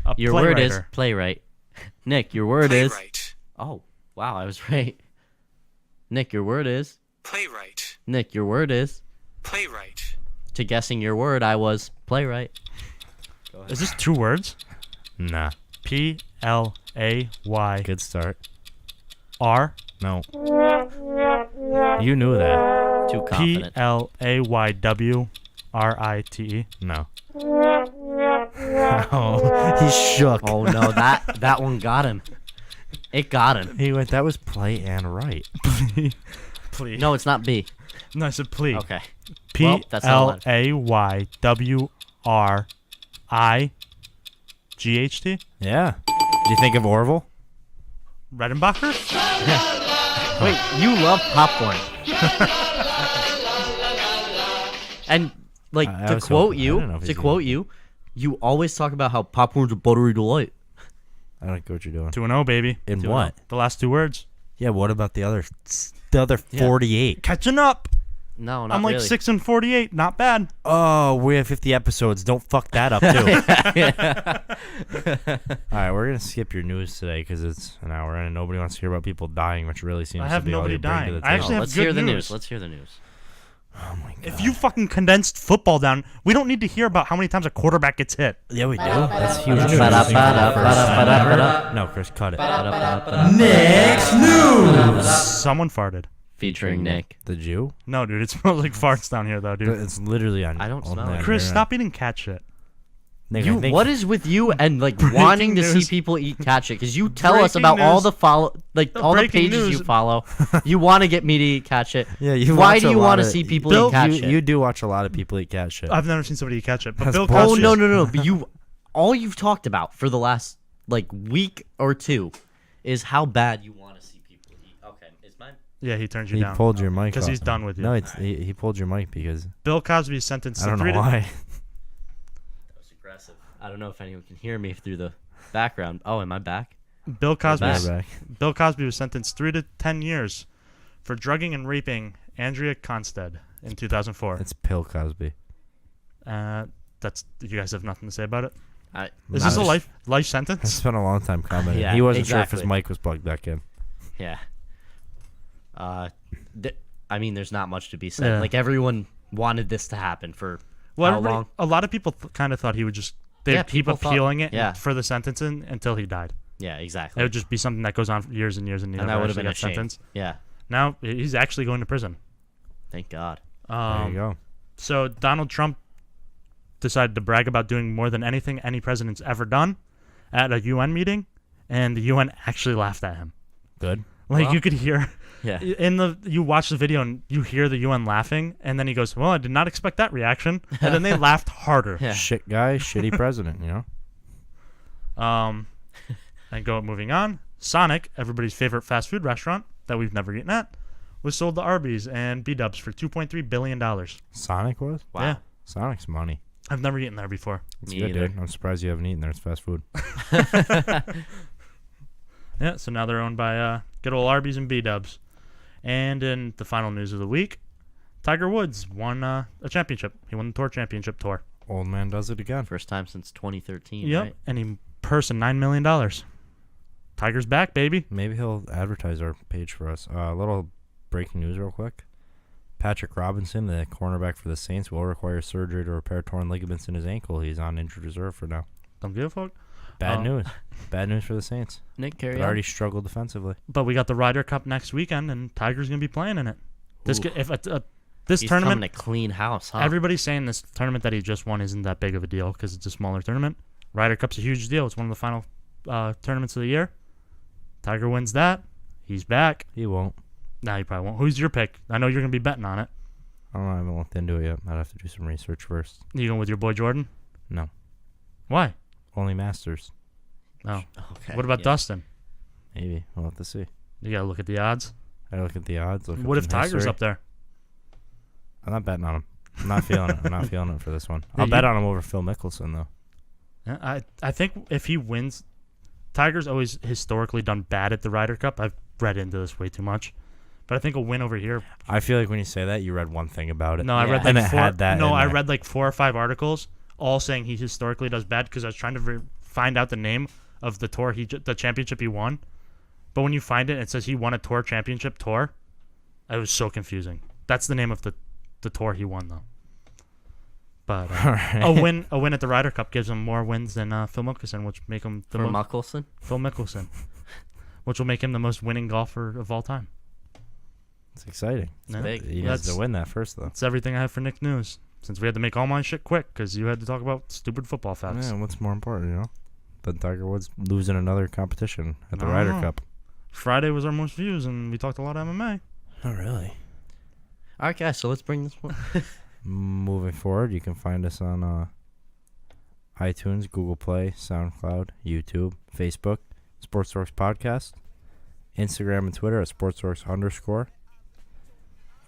A Your word is playwriter. playwright. Nick, your word is. Playwright. Oh, wow, I was right. Nick, your word is. Playwright. Nick, your word is. Playwright. To guessing your word, I was playwright. Is this 2 words? Nah. P-L-A-Y-R. Good start. No. You knew that. Too confident. P-L-A-Y-W-R-I-T-E. No. Oh, he shook. Oh no, that one got him. It got him. He went, that was play and write. Plea. No, it's not B. No, I said plea. Okay. Well, that's not P-L-A-Y-W-R-I-G-H-T? Yeah. Do you think of Orville? Redenbacher? Wait, you love popcorn. And like I to was quote hoping- I don't know if you, he's to quote you, you always talk about how popcorn's a buttery delight. I don't get what you're doing. 2-0, baby. In 2-0. what? The last 2 words. Yeah, what about the other 48? Catching up. No, not I'm like really. 6 and 48. Not bad. Oh, we have 50 episodes. Don't fuck that up, too. All right, we're going to skip your news today because it's an hour in and nobody wants to hear about people dying, which really seems I have to be all nobody you bring to dying. the I table. actually have Let's good hear the news. news. Let's hear the news. Oh, my God. If you fucking condensed football down, we don't need to hear about how many times a quarterback gets hit. Yeah, we do. That's huge news. No, Chris, cut it. Someone farted. Featuring Nick. The Jew? No, dude, it smells like farts down here, though, dude. It's literally on. I don't on smell the it. Chris, internet. stop eating cat shit. Nick, I You, think- what is with you and like wanting to see news. people eat cat shit? Because you tell us Breaking about all news. the all the Breaking pages you news. follow. You want to get me to eat cat shit. Yeah, you Why watch do a you lot want to of- see people Bill, eat cat you, shit? you do watch a lot of people eat cat shit. I've never seen somebody eat cat shit, but That's Bill bullshit. Oh Cosby. no! But you, all you've talked about for the last like week or two, is how bad you want to see people eat. Okay, is mine? Yeah, he turned you He down. pulled your mic 'Cause off. he's done with you. No, he pulled your mic because Bill Cosby is sentenced I to don't 3 know why. That was aggressive. I don't know if anyone can hear me through the background. Oh, am I back? Bill Cosby. back. Was, Back. Bill Cosby was sentenced 3 to 10 years for drugging and raping Andrea Constead in 2004. It's Bill Cosby. That's you guys have nothing to say about it. I, Is Nah, this a just- life I sentence? spent a long time commenting. Yeah, he wasn't sure if exactly. his mic was plugged back in. yeah. I mean, there's not much to be said. Yeah. Like everyone wanted this to happen for Well, how everybody- long? a lot of people kind of thought he would just they'd Yeah, keep people thought- appealing it yeah. for the sentencing until he died. Yeah, It exactly. would just be something that goes on for years and years and years. And that would have actually been a got shame. sentenced. Yeah, Now he's actually going to prison. thank God. There you go. So Donald Trump decided to brag about doing more than anything any president's ever done at a UN meeting, and the UN actually laughed at him. Good. Like Well, you could hear Yeah. you watch the video and you hear the UN laughing, and then he goes, "Well, I did not expect that reaction," and then they laughed harder. Yeah. Shit guy, shitty president, you know? And moving on. Sonic, everybody's favorite fast food restaurant that we've never eaten at, was sold to Arby's and B-Dubs for $2.3 billion. Sonic was? Wow. Yeah. Sonic's money. I've never eaten there before. It's Me good, either. dude. I'm surprised you haven't eaten there. It's fast food. Yeah, so now they're owned by good old Arby's and B-Dubs. And in the final news of the week, Tiger Woods won a championship. He won the Tour Championship Tour. Old man does it again. First time since 2013. Yep, Right? and he purse $9 million. Tiger's back, baby. Maybe he'll advertise our page for us. A little breaking news real quick. Patrick Robinson, the cornerback for the Saints, will require surgery to repair torn ligaments in his ankle. He's on injured reserve for now. Don't give a fuck. Bad Oh. news. Bad news for the Saints. Nick, carry They on. already struggled defensively. But we got the Ryder Cup next weekend, and Tiger's gonna be playing in it. This Ooh. if this He's tournament, coming to clean house, huh? everybody's saying this tournament that he just won isn't that big of a deal because it's a smaller tournament. Ryder Cup's a huge deal. It's one of the final tournaments of the year. Tiger wins that. He's back. He won't. Nah, he probably won't. Who's your pick? I know you're gonna be betting on it. I don't know. I haven't looked into it yet. I'd have to do some research first. You going with your boy Jordan? No. Why? Only Masters. Oh. Okay. What about yeah. Dustin? Maybe. We'll have to see. You gotta look at the odds. I look at the odds. Look What at if some Tiger's history. up there? I'm not betting on him. I'm not feeling it. I'm not feeling it for this one. Yeah, I'll bet on him over Phil Mickelson, though. Yeah, I think if he wins, Tiger's always historically done bad at the Ryder Cup. I've read into this way too much, but I think a win over here. I feel like when you say that, you read one thing about it. No, I Yeah. read And like it four. had that No, in I there. read like 4 or 5 articles, all saying he historically does bad because I was trying to find out the name of the tour the championship he won, but when you find it, it says he won a tour championship tour. It was so confusing. That's the name of the tour he won though. But a win at the Ryder Cup gives him more wins than Phil Mickelson, which make him For Mickelson? Phil Mickelson, which will make him the most winning golfer of all time. It's exciting. Yeah. big. He has to win that first, though. That's everything I have for Nick News. Since we had to make all my shit quick because you had to talk about stupid football facts. Yeah, what's more important, than Tiger Woods losing another competition at the Ryder No. Cup? Friday was our most views, and we talked a lot of MMA. Oh, really? All right, guys, so let's bring this one. Moving forward, you can find us on iTunes, Google Play, SoundCloud, YouTube, Facebook, Sports Dorks Podcast, Instagram and Twitter at SportsDorks_.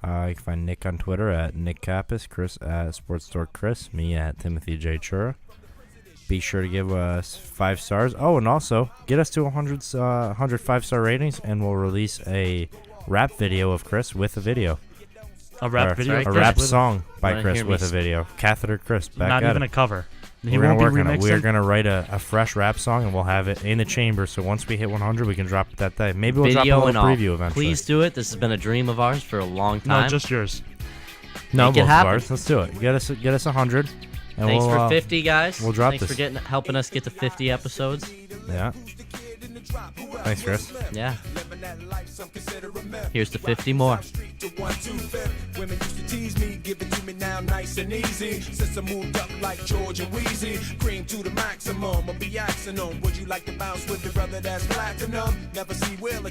You can find Nick on Twitter at Nick Kappas, Chris at SportsDorkChris, me at Timothy J. Chura. Be sure to give us 5 stars. Oh, and also, get us to 100 5-star ratings, and we'll release a rap video of Chris with a video. A rap Or video. right, of A Chris rap with- song by Wanna Chris hear me with a video. Catheter Chris, back Not at even it. a cover. He We're won't gonna be work on it. We're remixing. gonna write a fresh rap song, and we'll have it in the chamber. So once we hit 100, we can drop it that day. Maybe we'll drop a Video and little all. preview eventually. Please do it. This has been a dream of ours for a long No, time. just yours. no, Make it both of happen. ours. Let's do it. Get us 100. And Thanks we'll, for 50, guys. we'll drop Thanks this. for helping us get to 50 episodes. Yeah. Thanks, Chris. Yeah. Here's to 50 more. Women used to tease me, give it to me now nice and easy. Since I moved up like George and Wheezy, cream to the maximum. I'll be axing them. Would you like to bounce with your brother that's platinum? Never see Will.